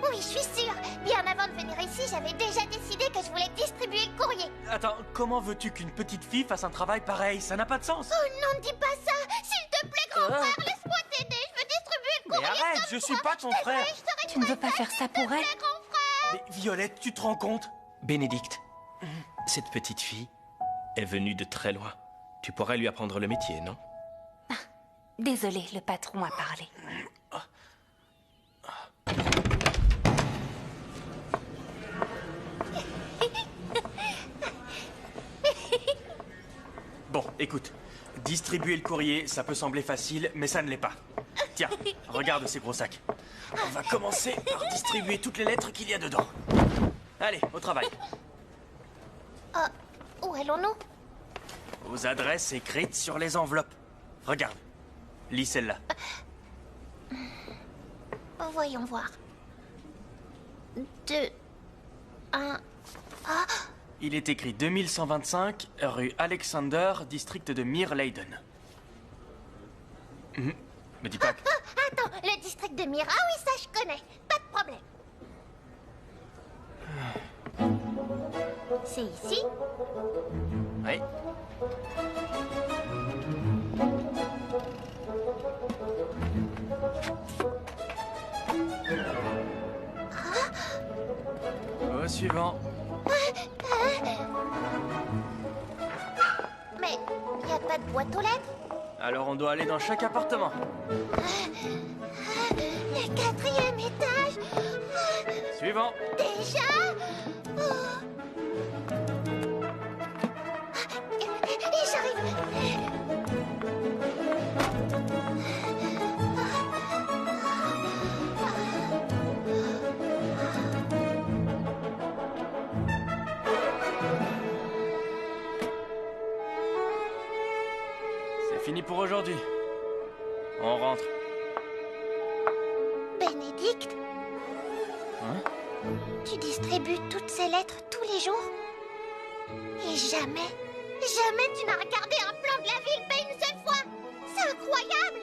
Oui, je suis sûre. Bien avant de venir ici, j'avais déjà décidé que je voulais distribuer le courrier. Attends, comment veux-tu qu'une petite fille fasse un travail pareil? Ça n'a pas de sens. Oh non, ne dis pas ça. S'il te plaît, grand frère, laisse-moi t'aider. Je veux distribuer le courrier. Mais arrête, je suis pas ton frère. Tu ne veux pas faire ça pour elle? Mais Violette, tu te rends compte? Bénédicte, cette petite fille est venue de très loin. Tu pourrais lui apprendre le métier, non? Désolé, le patron a parlé. Bon, écoute. Distribuer le courrier, ça peut sembler facile, mais ça ne l'est pas. Tiens, regarde ces gros sacs. On va commencer par distribuer toutes les lettres qu'il y a dedans. Allez, au travail. Où allons-nous? Aux adresses écrites sur les enveloppes. Regarde. Lis celle-là. Voyons voir. 2, 1... Ah! Il est écrit 2125, rue Alexander, district de Mir-Leyden. Me dis pas que... Attends, le district de Mir. Ah oui, ça je connais. Pas de problème. C'est ici? Oui. Au suivant. Alors on doit aller dans chaque appartement. Le 4e étage. Suivant. Déjà? Et j'arrive. C'est fini pour aujourd'hui. On rentre. Bénédicte, Hein? tu distribues toutes ces lettres tous les jours? Et jamais tu n'as regardé un plan de la ville pas une seule fois! C'est incroyable!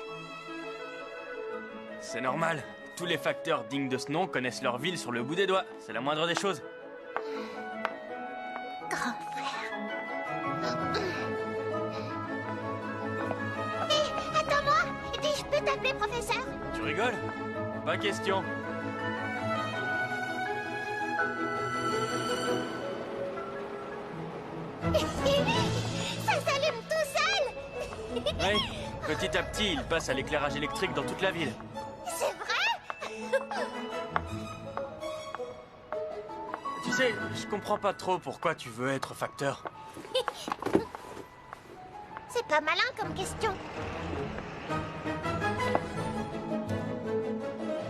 C'est normal. Tous les facteurs dignes de ce nom connaissent leur ville sur le bout des doigts. C'est la moindre des choses. Grand frère. Hé, attends-moi! Dis, je peux t'appeler professeur? Tu rigoles? Pas question. Ça s'allume tout seul! Oui, petit à petit, il passe à l'éclairage électrique dans toute la ville. C'est vrai? Tu sais, je comprends pas trop pourquoi tu veux être facteur. C'est pas malin comme question.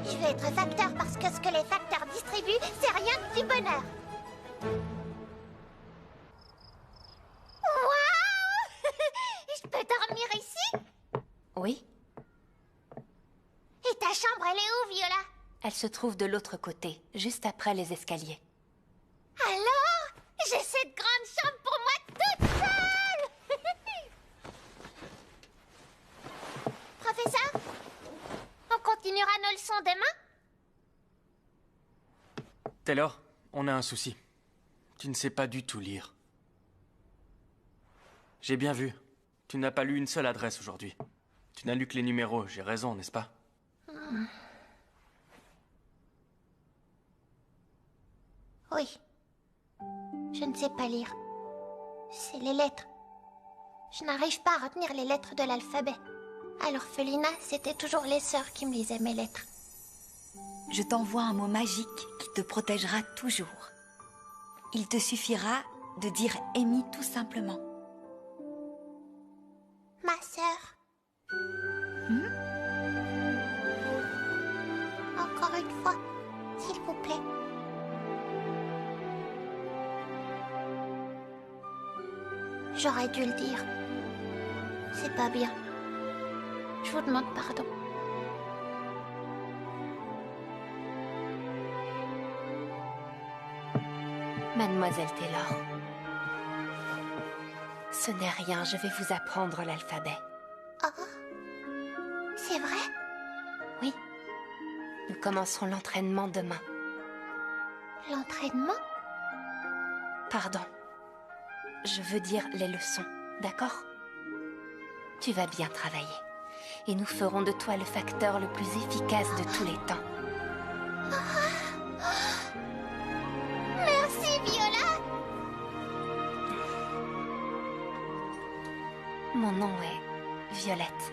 Je veux être facteur parce que ce que les facteurs distribuent, c'est rien que du bonheur. Waouh! Je peux dormir ici? Oui, Et ta chambre, elle est où, Viola? elle se trouve de l'autre côté, juste après les escaliers. Alors, j'ai cette grande chambre pour moi toute seule! Professeur, on continuera nos leçons demain? Taylor, on a un souci. Tu ne sais pas du tout lire. J'ai bien vu. Tu n'as pas lu une seule adresse aujourd'hui. Tu n'as lu que les numéros, j'ai raison, n'est-ce pas? Oui. Je ne sais pas lire. C'est les lettres. Je n'arrive pas à retenir les lettres de l'alphabet. À l'orphelinat, c'était toujours les sœurs qui me lisaient mes lettres. Je t'envoie un mot magique qui te protégera toujours. Il te suffira de dire Amy tout simplement. Ma sœur. Encore une fois, s'il vous plaît. J'aurais dû le dire. C'est pas bien. Je vous demande pardon. Mademoiselle Taylor. Ce n'est rien, je vais vous apprendre l'alphabet. Oh, c'est vrai? Oui. Nous commencerons l'entraînement demain. L'entraînement? Pardon. Je veux dire les leçons, d'accord? Tu vas bien travailler. Et nous ferons de toi le facteur le plus efficace de tous les temps. Merci, Viola! Mon nom est Violette.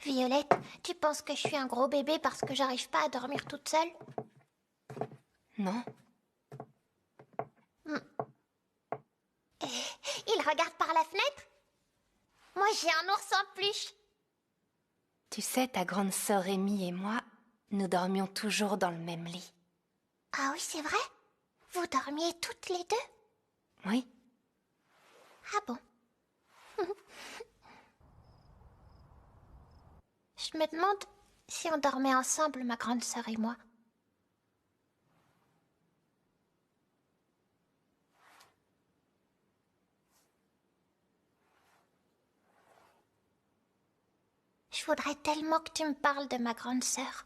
Violette, tu penses que je suis un gros bébé parce que j'arrive pas à dormir toute seule? Non. Il regarde par la fenêtre? Moi, j'ai un ours en peluche. Tu sais, ta grande sœur Amy et moi, nous dormions toujours dans le même lit. Ah oui, c'est vrai? Vous dormiez toutes les deux? Oui. Ah bon? Je me demande si on dormait ensemble, ma grande sœur et moi. Je voudrais tellement que tu me parles de ma grande sœur.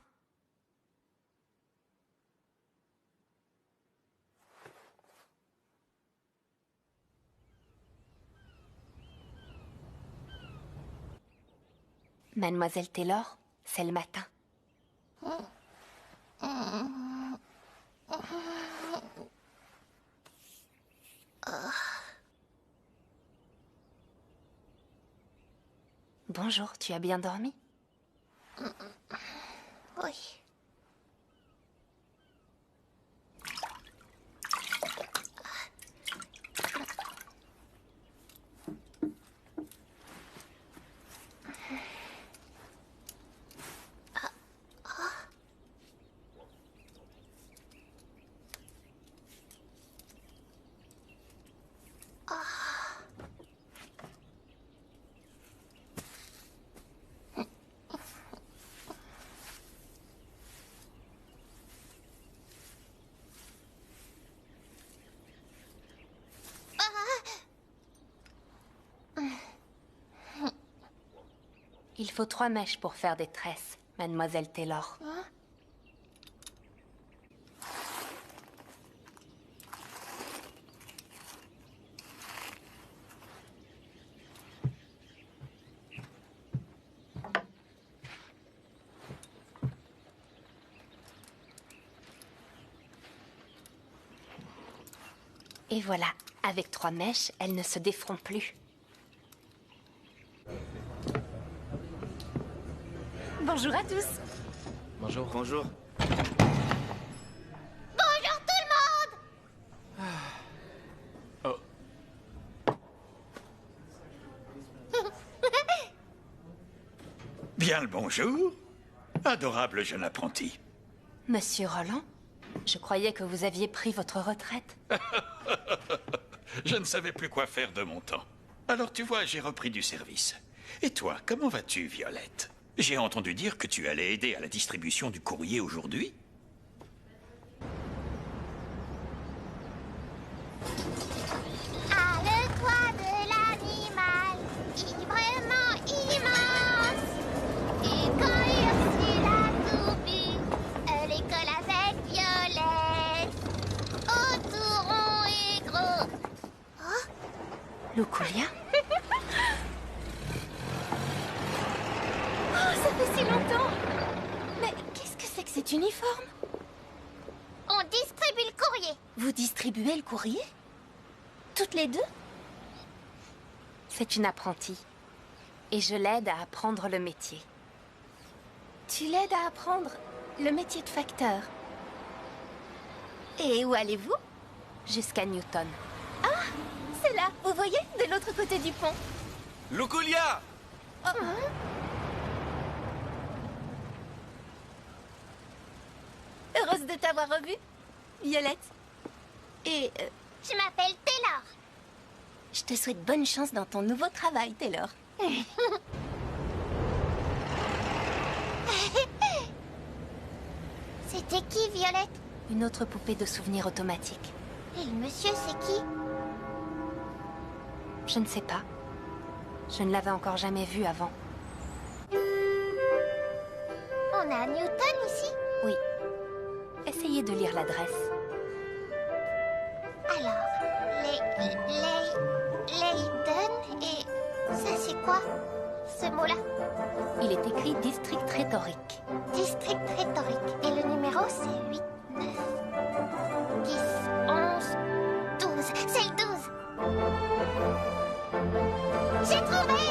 Mademoiselle Taylor, c'est le matin. Bonjour, tu as bien dormi? Oui. Il faut 3 mèches pour faire des tresses, Mademoiselle Taylor. Et voilà, avec 3 mèches, elles ne se déferont plus. Bonjour à tous. Bonjour. Bonjour. Bonjour tout le monde. Oh. Bien le bonjour. Adorable jeune apprenti. Monsieur Roland, je croyais que vous aviez pris votre retraite. Je ne savais plus quoi faire de mon temps. Alors tu vois, j'ai repris du service. Et toi, comment vas-tu, Violette? J'ai entendu dire que tu allais aider à la distribution du courrier aujourd'hui. Ah, le toit de l'animal, vraiment immense. Et quand Ursule a tout vu, l'école avec Violette, autour rond et gros. Oh, Luculia? Ça fait si longtemps. Mais qu'est-ce que c'est que cet uniforme? on distribue le courrier. Vous distribuez le courrier? Toutes les deux? C'est une apprentie. Et je l'aide à apprendre le métier. Tu l'aides à apprendre le métier de facteur. Et où allez-vous? Jusqu'à Newton. Ah, c'est là, vous voyez, de l'autre côté du pont. Luculia! Heureuse de t'avoir revue, Violette. Et Je m'appelle Taylor. je te souhaite bonne chance dans ton nouveau travail, Taylor. C'était qui, Violette? Une autre poupée de souvenirs automatique. Et le monsieur, c'est qui? Je ne sais pas. Je ne l'avais encore jamais vue avant. On est à Newton, ici? Oui. Essayez de lire l'adresse. Alors, Leiden et... ça, c'est quoi, ce mot-là? Il est écrit district rhétorique. District rhétorique. Et le numéro, c'est 8, 9, 10, 11, 12. C'est le 12. J'ai trouvé!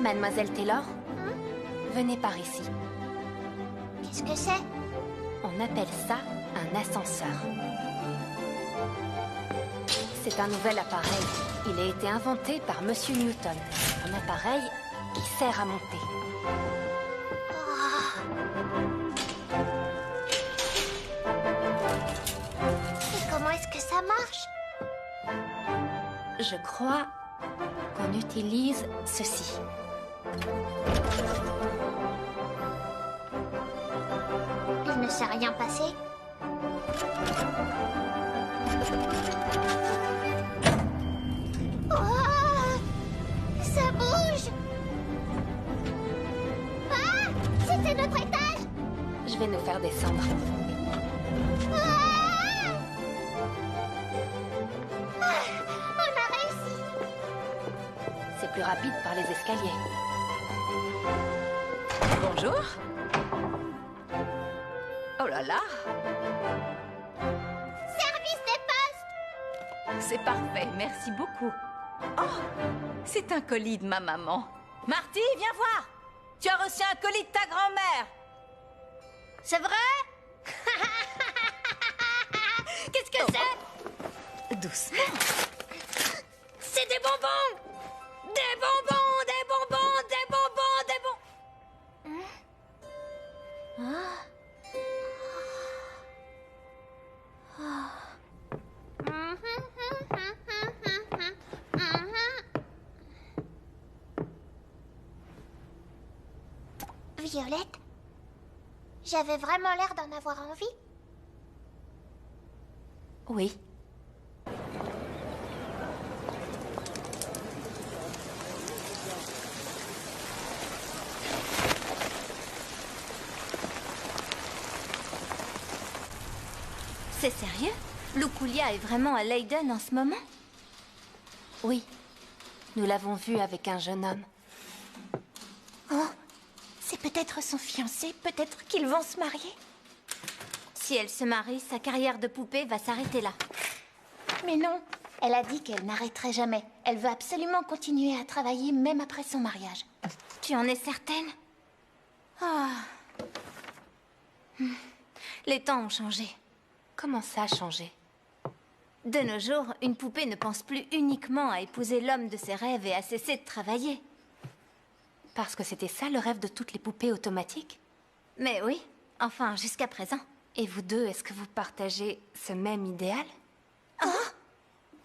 Mademoiselle Taylor, venez par ici. Qu'est-ce que c'est? On appelle ça un ascenseur. C'est un nouvel appareil. Il a été inventé par Monsieur Newton. Un appareil qui sert à monter. Et comment est-ce que ça marche? Je crois qu'on utilise ceci. ne s'est rien passé? Oh, ça bouge! Ah! C'était notre étage! Je vais nous faire descendre. Ah! Ah, on a réussi! C'est plus rapide par les escaliers. Bonjour. Oh là là. Service des postes! C'est parfait, merci beaucoup. Oh, c'est un colis de ma maman. Marty, viens voir. Tu as reçu un colis de ta grand-mère. C'est vrai? Qu'est-ce que c'est? Doucement. C'est des bonbons! Des bonbons, des bonbons, des bonbons, des bonbons! Violette, j'avais vraiment l'air d'en avoir envie. Oui. C'est sérieux? Luculia est vraiment à Leiden en ce moment? Oui. Nous l'avons vu avec un jeune homme. Oh, c'est peut-être son fiancé, peut-être qu'ils vont se marier. Si elle se marie, sa carrière de poupée va s'arrêter là. Mais non, elle a dit qu'elle n'arrêterait jamais. Elle veut absolument continuer à travailler même après son mariage. Tu en es certaine? Ah. Les temps ont changé. Comment ça changer? De nos jours, une poupée ne pense plus uniquement à épouser l'homme de ses rêves et à cesser de travailler. Parce que c'était ça le rêve de toutes les poupées automatiques? Mais oui, enfin jusqu'à présent. Et vous deux, est-ce que vous partagez ce même idéal?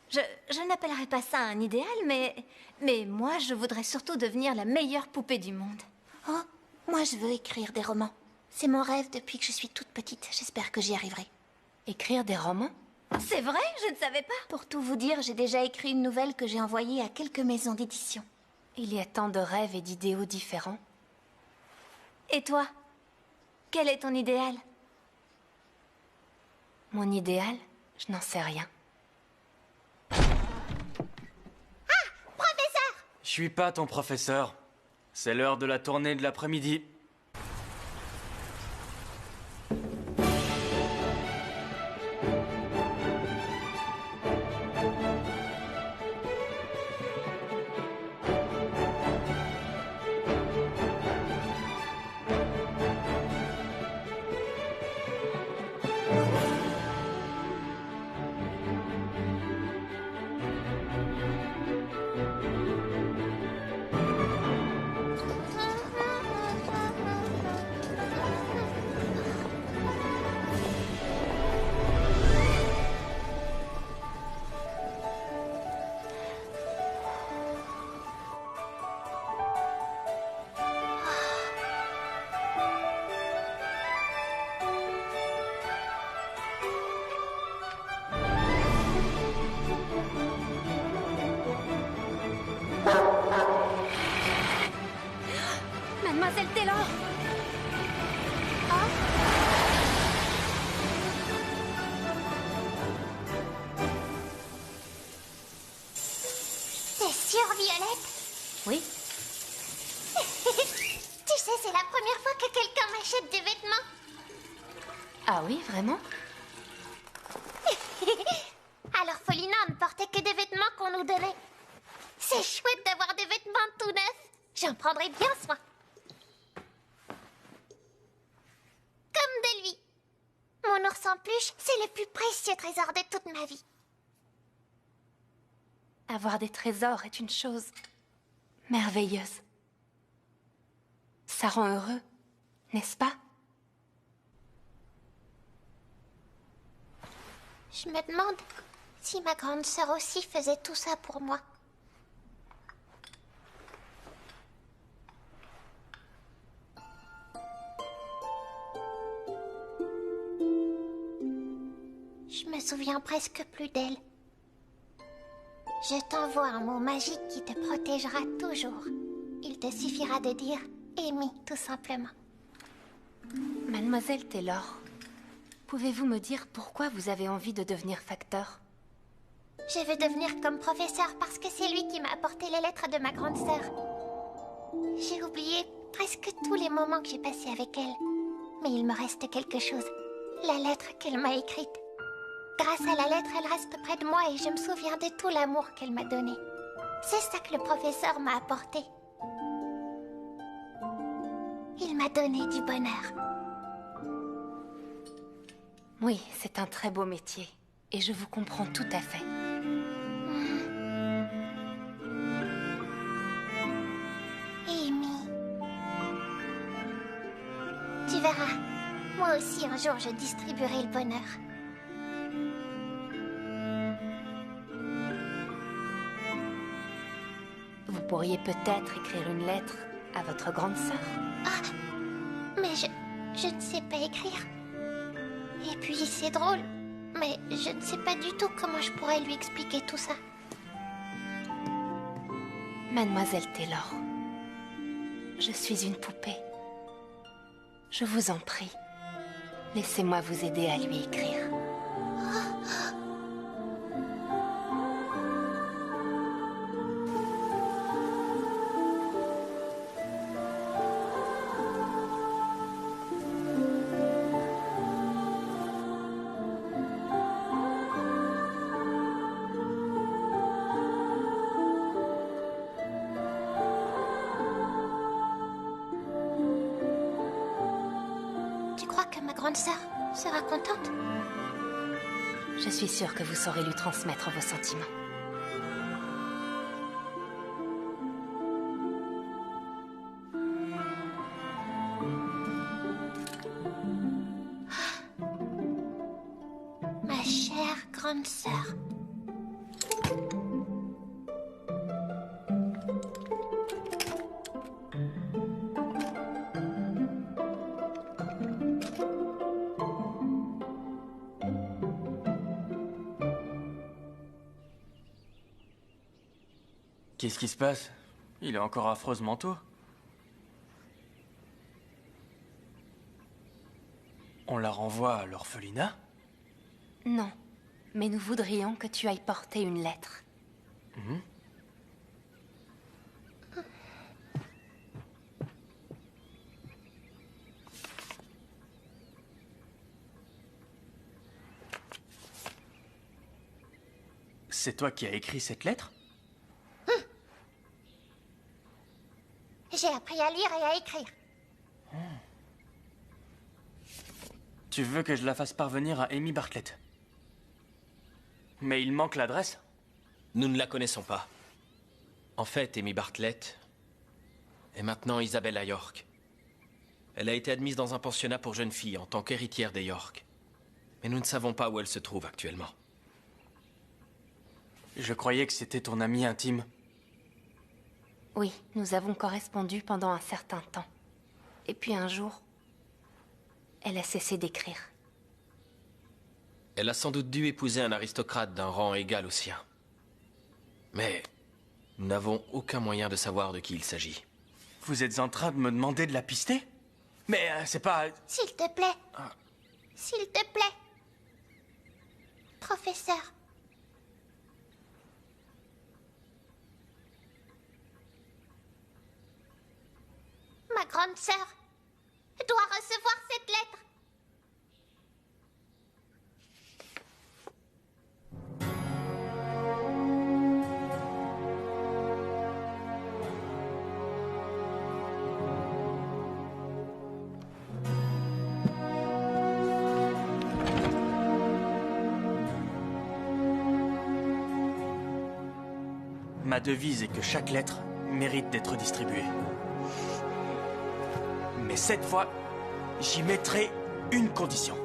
Je n'appellerais pas ça un idéal, mais moi, je voudrais surtout devenir la meilleure poupée du monde. Oh, moi je veux écrire des romans. C'est mon rêve depuis que je suis toute petite. J'espère que j'y arriverai. Écrire des romans? C'est vrai? Je ne savais pas. Pour tout vous dire, j'ai déjà écrit une nouvelle que j'ai envoyée à quelques maisons d'édition. Il y a tant de rêves et d'idéaux différents. Et toi? Quel est ton idéal? Mon idéal? Je n'en sais rien. Professeur! Je suis pas ton professeur. C'est l'heure de la tournée de l'après-midi. Mademoiselle Taylor! T'es sûre, Violette? Oui. Tu sais, c'est la première fois que quelqu'un m'achète des vêtements. Ah oui, vraiment? Alors Folina ne portait que des vêtements qu'on nous donnait. C'est chouette d'avoir des vêtements tout neufs. J'en prendrai bien soin. Comme de lui. Mon ours en peluche, c'est le plus précieux trésor de toute ma vie. Avoir des trésors est une chose merveilleuse. Ça rend heureux, n'est-ce pas? Je me demande si ma grande sœur aussi faisait tout ça pour moi. Je me souviens presque plus d'elle. Je t'envoie un mot magique qui te protégera toujours. Il te suffira de dire Amy, tout simplement. Mademoiselle Taylor, pouvez-vous me dire pourquoi vous avez envie de devenir facteur? Je veux devenir comme professeur parce que c'est lui qui m'a apporté les lettres de ma grande sœur. J'ai oublié presque tous les moments que j'ai passés avec elle. Mais il me reste quelque chose. La lettre qu'elle m'a écrite. Grâce à la lettre, elle reste près de moi et je me souviens de tout l'amour qu'elle m'a donné. C'est ça que le professeur m'a apporté. Il m'a donné du bonheur. Oui, c'est un très beau métier. Et je vous comprends tout à fait. Amy. Tu verras. Moi aussi, un jour, je distribuerai le bonheur. Vous pourriez peut-être écrire une lettre à votre grande sœur. Ah, mais je ne sais pas écrire. Et puis c'est drôle, mais je ne sais pas du tout comment je pourrais lui expliquer tout ça. Mademoiselle Taylor, je suis une poupée. Je vous en prie, laissez-moi vous aider à lui écrire. Tu crois que ma grande sœur sera contente? Je suis sûre que vous saurez lui transmettre vos sentiments. Ma chère grande sœur. Qu'est-ce qui se passe? Il est encore affreusement tôt. On la renvoie à l'orphelinat? Non, mais nous voudrions que tu ailles porter une lettre. C'est toi qui as écrit cette lettre? J'ai appris à lire et à écrire. Tu veux que je la fasse parvenir à Amy Bartlett? Mais il manque l'adresse. Nous ne la connaissons pas. En fait, Amy Bartlett est maintenant Isabella York. Elle a été admise dans un pensionnat pour jeunes filles en tant qu'héritière des York. Mais nous ne savons pas où elle se trouve actuellement. Je croyais que c'était ton amie intime. Oui, nous avons correspondu pendant un certain temps. Et puis un jour, elle a cessé d'écrire. Elle a sans doute dû épouser un aristocrate d'un rang égal au sien. Mais nous n'avons aucun moyen de savoir de qui il s'agit. Vous êtes en train de me demander de la pister? Mais c'est pas... S'il te plaît. S'il te plaît. Professeur. Ma grande sœur doit recevoir cette lettre. Ma devise est que chaque lettre mérite d'être distribuée. Mais cette fois, j'y mettrai une condition.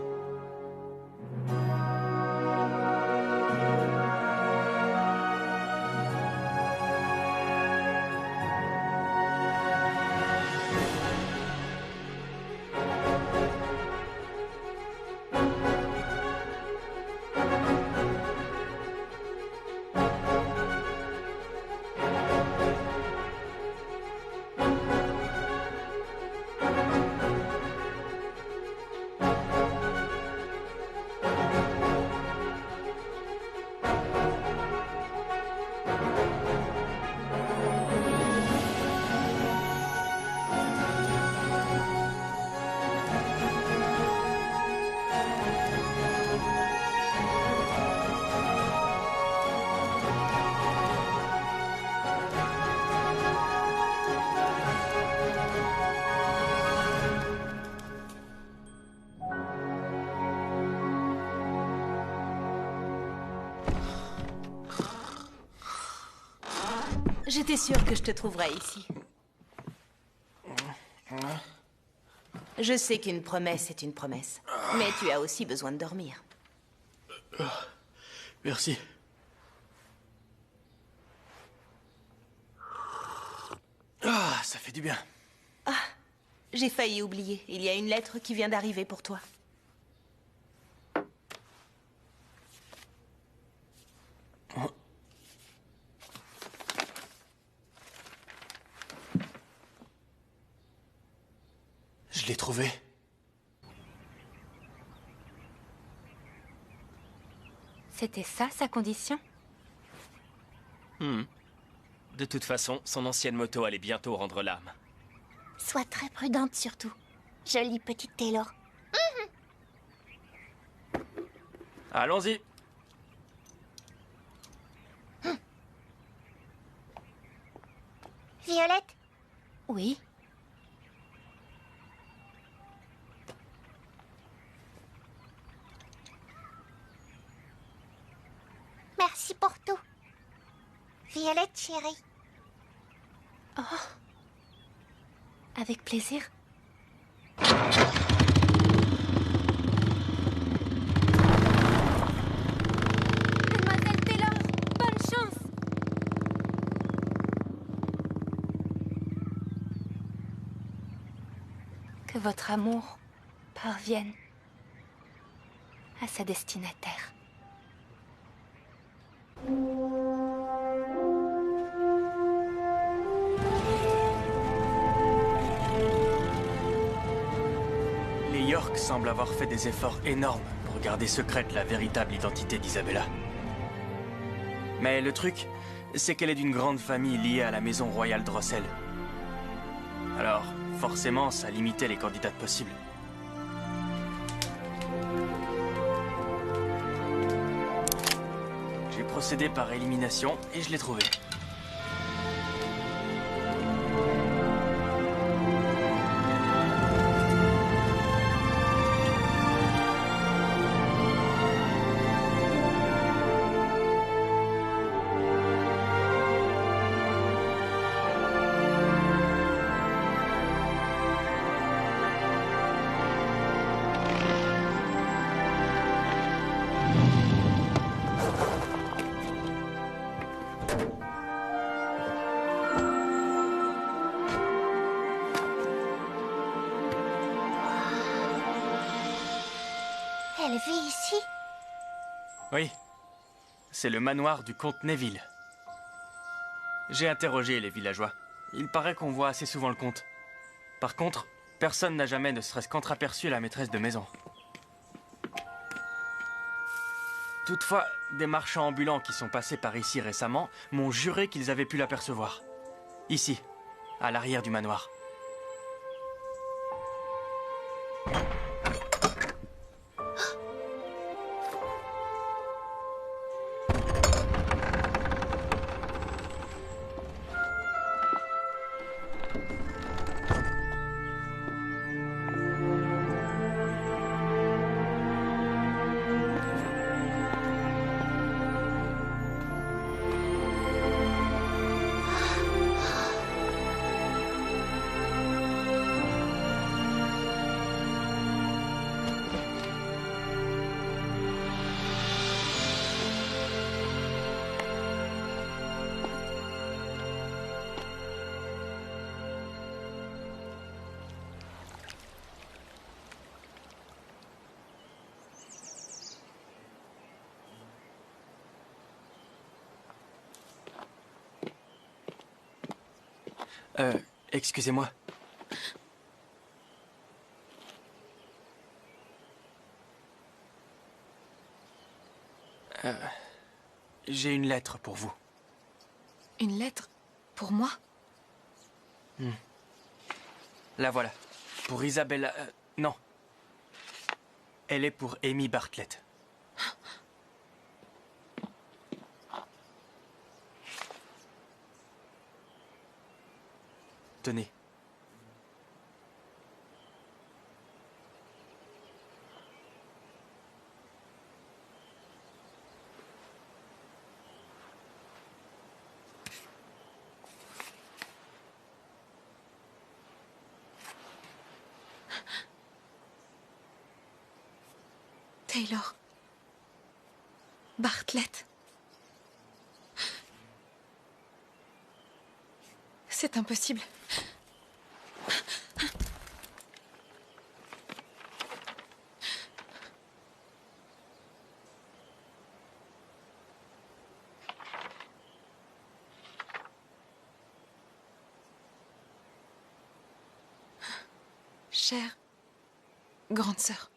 J'étais sûre que je te trouverais ici. Je sais qu'une promesse est une promesse, mais tu as aussi besoin de dormir. Merci. Ah, ça fait du bien. Ah, j'ai failli oublier. Il y a une lettre qui vient d'arriver pour toi. Je l'ai trouvé. C'était ça, sa condition? De toute façon, son ancienne moto allait bientôt rendre l'âme. Sois très prudente surtout. Jolie petite Taylor. Allons-y. Violette, Oui. merci pour tout. Violette, chérie. Oh. Avec plaisir. Mademoiselle Taylor, bonne chance. Que votre amour parvienne à sa destinataire. Les York semblent avoir fait des efforts énormes pour garder secrète la véritable identité d'Isabella. Mais le truc, c'est qu'elle est d'une grande famille liée à la maison royale Drossel. Alors, forcément, ça limitait les candidates possibles. J'ai procédé par élimination et je l'ai trouvée. Elle vit ici? Oui, c'est le manoir du comte Neville. J'ai interrogé les villageois. Il paraît qu'on voit assez souvent le comte. Par contre, personne n'a jamais ne serait-ce qu'entraperçu la maîtresse de maison. Toutefois, des marchands ambulants qui sont passés par ici récemment m'ont juré qu'ils avaient pu l'apercevoir. Ici, à l'arrière du manoir. Excusez-moi. J'ai une lettre pour vous. Une lettre? Pour moi? La voilà. Pour Isabella... non. Elle est pour Amy Bartlett. Tenez. Taylor. Bartlett. C'est impossible. Chère grande sœur.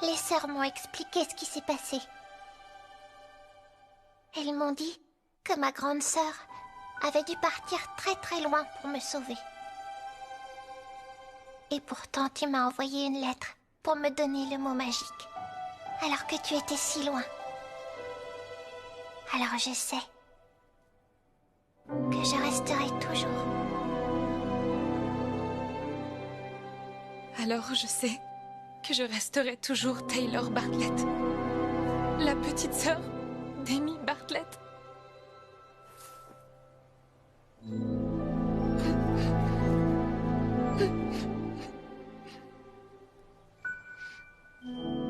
Les sœurs m'ont expliqué ce qui s'est passé. Elles m'ont dit que ma grande sœur avait dû partir très très loin pour me sauver. Et pourtant, tu m'as envoyé une lettre pour me donner le mot magique, alors que tu étais si loin. Alors je sais que je resterai toujours. Alors je sais que je resterai toujours Taylor Bartlett, la petite sœur d'Amy Bartlett.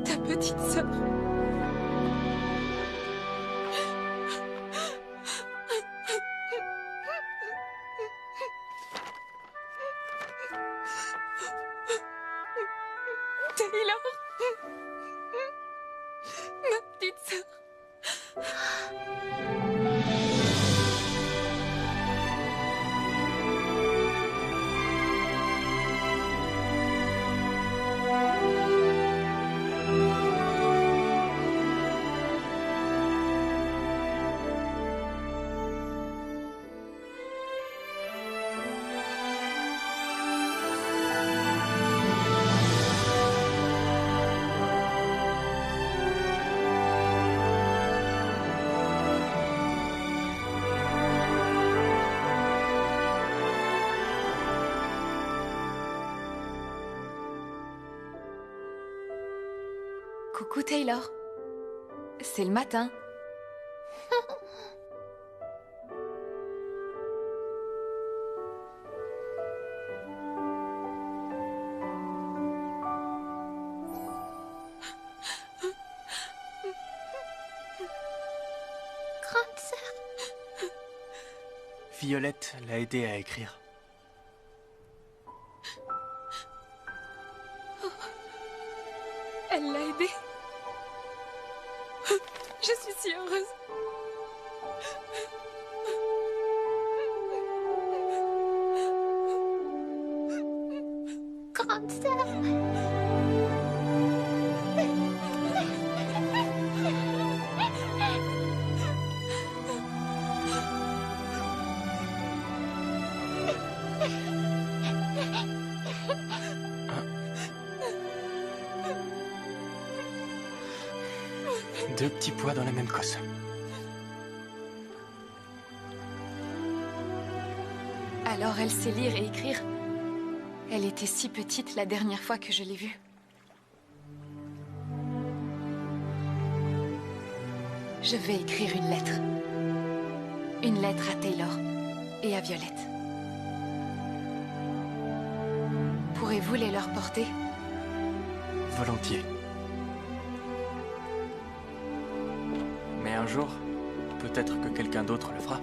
Ta petite sœur. Taylor. Ma petite sœur. Coucou Taylor. C'est le matin. Grande sœur. Violette l'a aidé à écrire. Elle l'a aidée. Je suis si heureuse. Grande sœur. Deux petits pois dans la même cosse. Alors elle sait lire et écrire. Elle était si petite la dernière fois que je l'ai vue. Je vais écrire une lettre. Une lettre à Taylor et à Violette. Pourrez-vous les leur porter? Volontiers. Mais un jour, peut-être que quelqu'un d'autre le fera.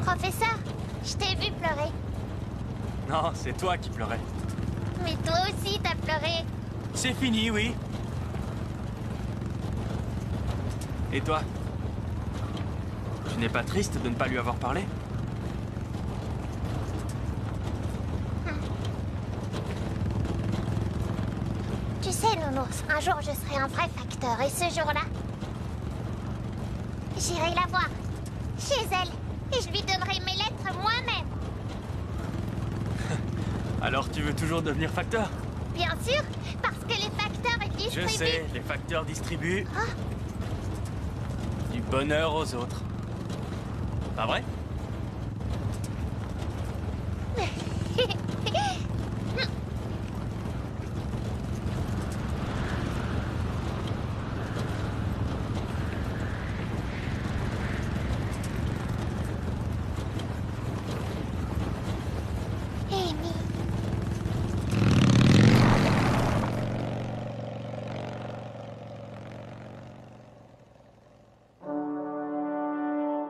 Professeur, je t'ai vu pleurer. Non, c'est toi qui pleurais. Mais toi aussi, t'as pleuré. C'est fini, oui. Et toi? Tu n'es pas triste de ne pas lui avoir parlé? Tu sais, Nounours, un jour je serai un vrai facteur. Et ce jour-là, j'irai la voir, chez elle. Et je lui donnerai mes lettres moi-même. Alors tu veux toujours devenir facteur? Bien sûr, parce que les facteurs distribuent... Je sais, les facteurs distribuent... du bonheur aux autres. Pas vrai?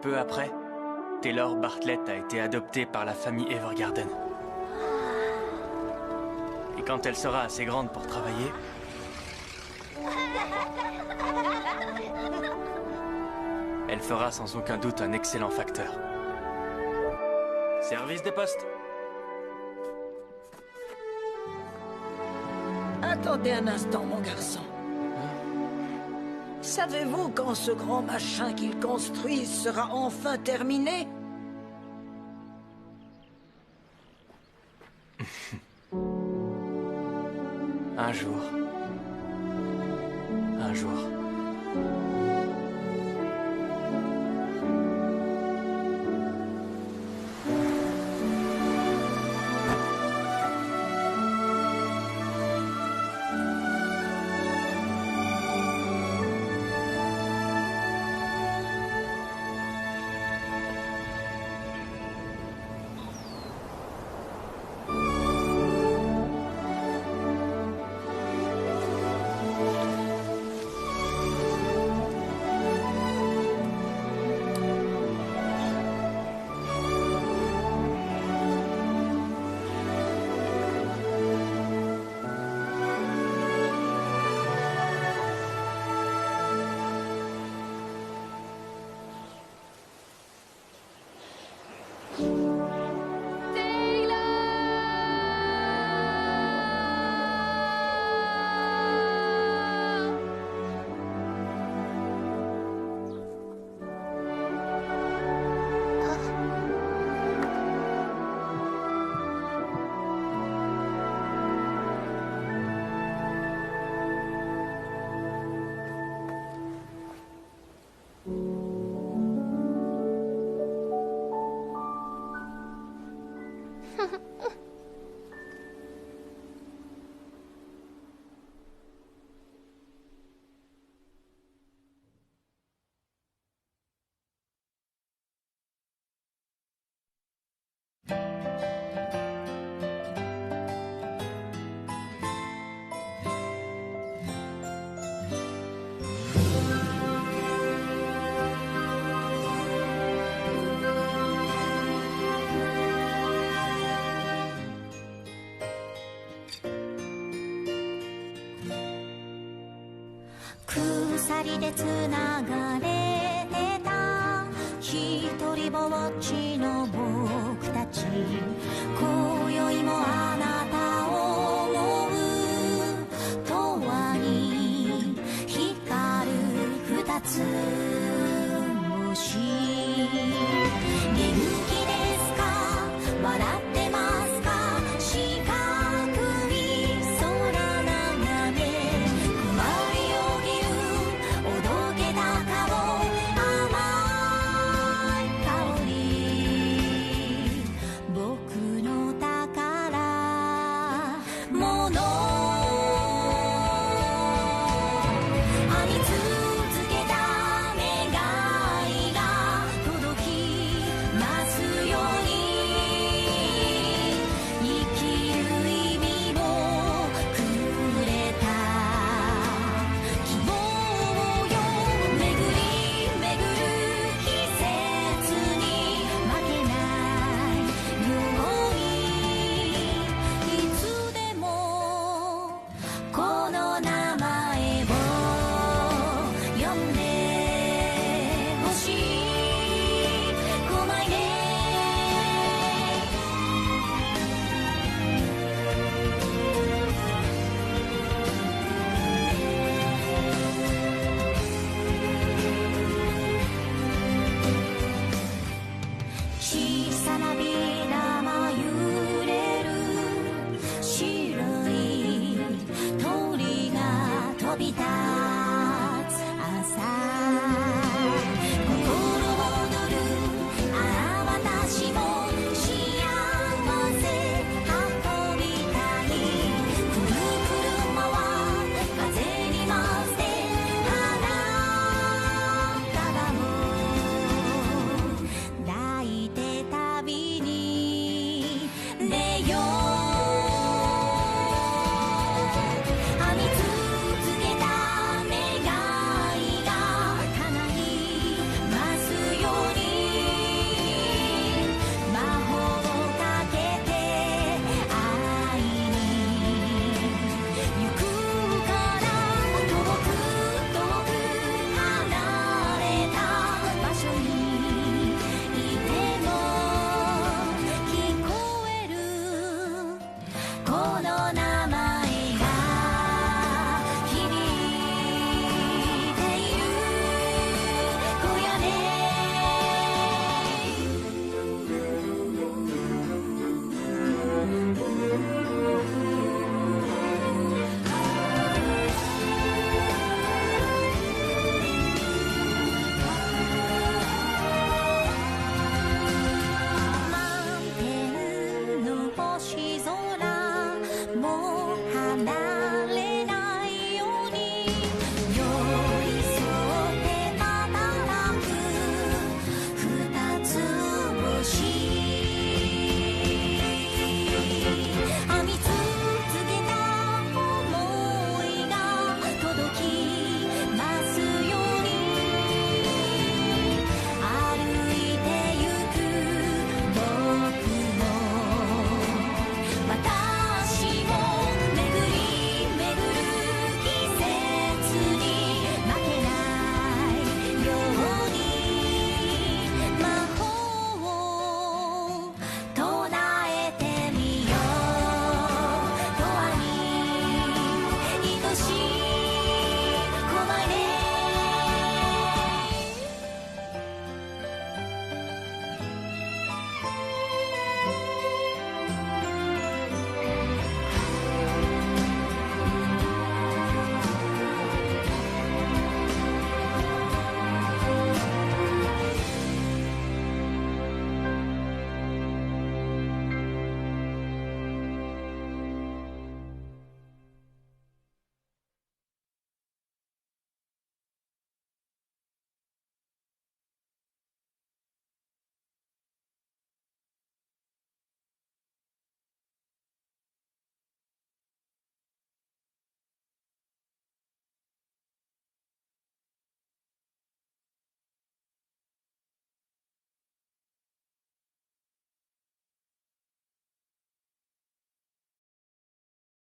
Peu après, Taylor Bartlett a été adoptée par la famille Evergarden. Et quand elle sera assez grande pour travailler, elle fera sans aucun doute un excellent facteur. Service des postes. Attendez un instant, mon garçon. Savez-vous quand ce grand machin qu'ils construisent sera enfin terminé? Un jour. Un jour.鎖でつながれてたひとりぼっちの僕たち今宵もあなたを思う永遠に光る二つ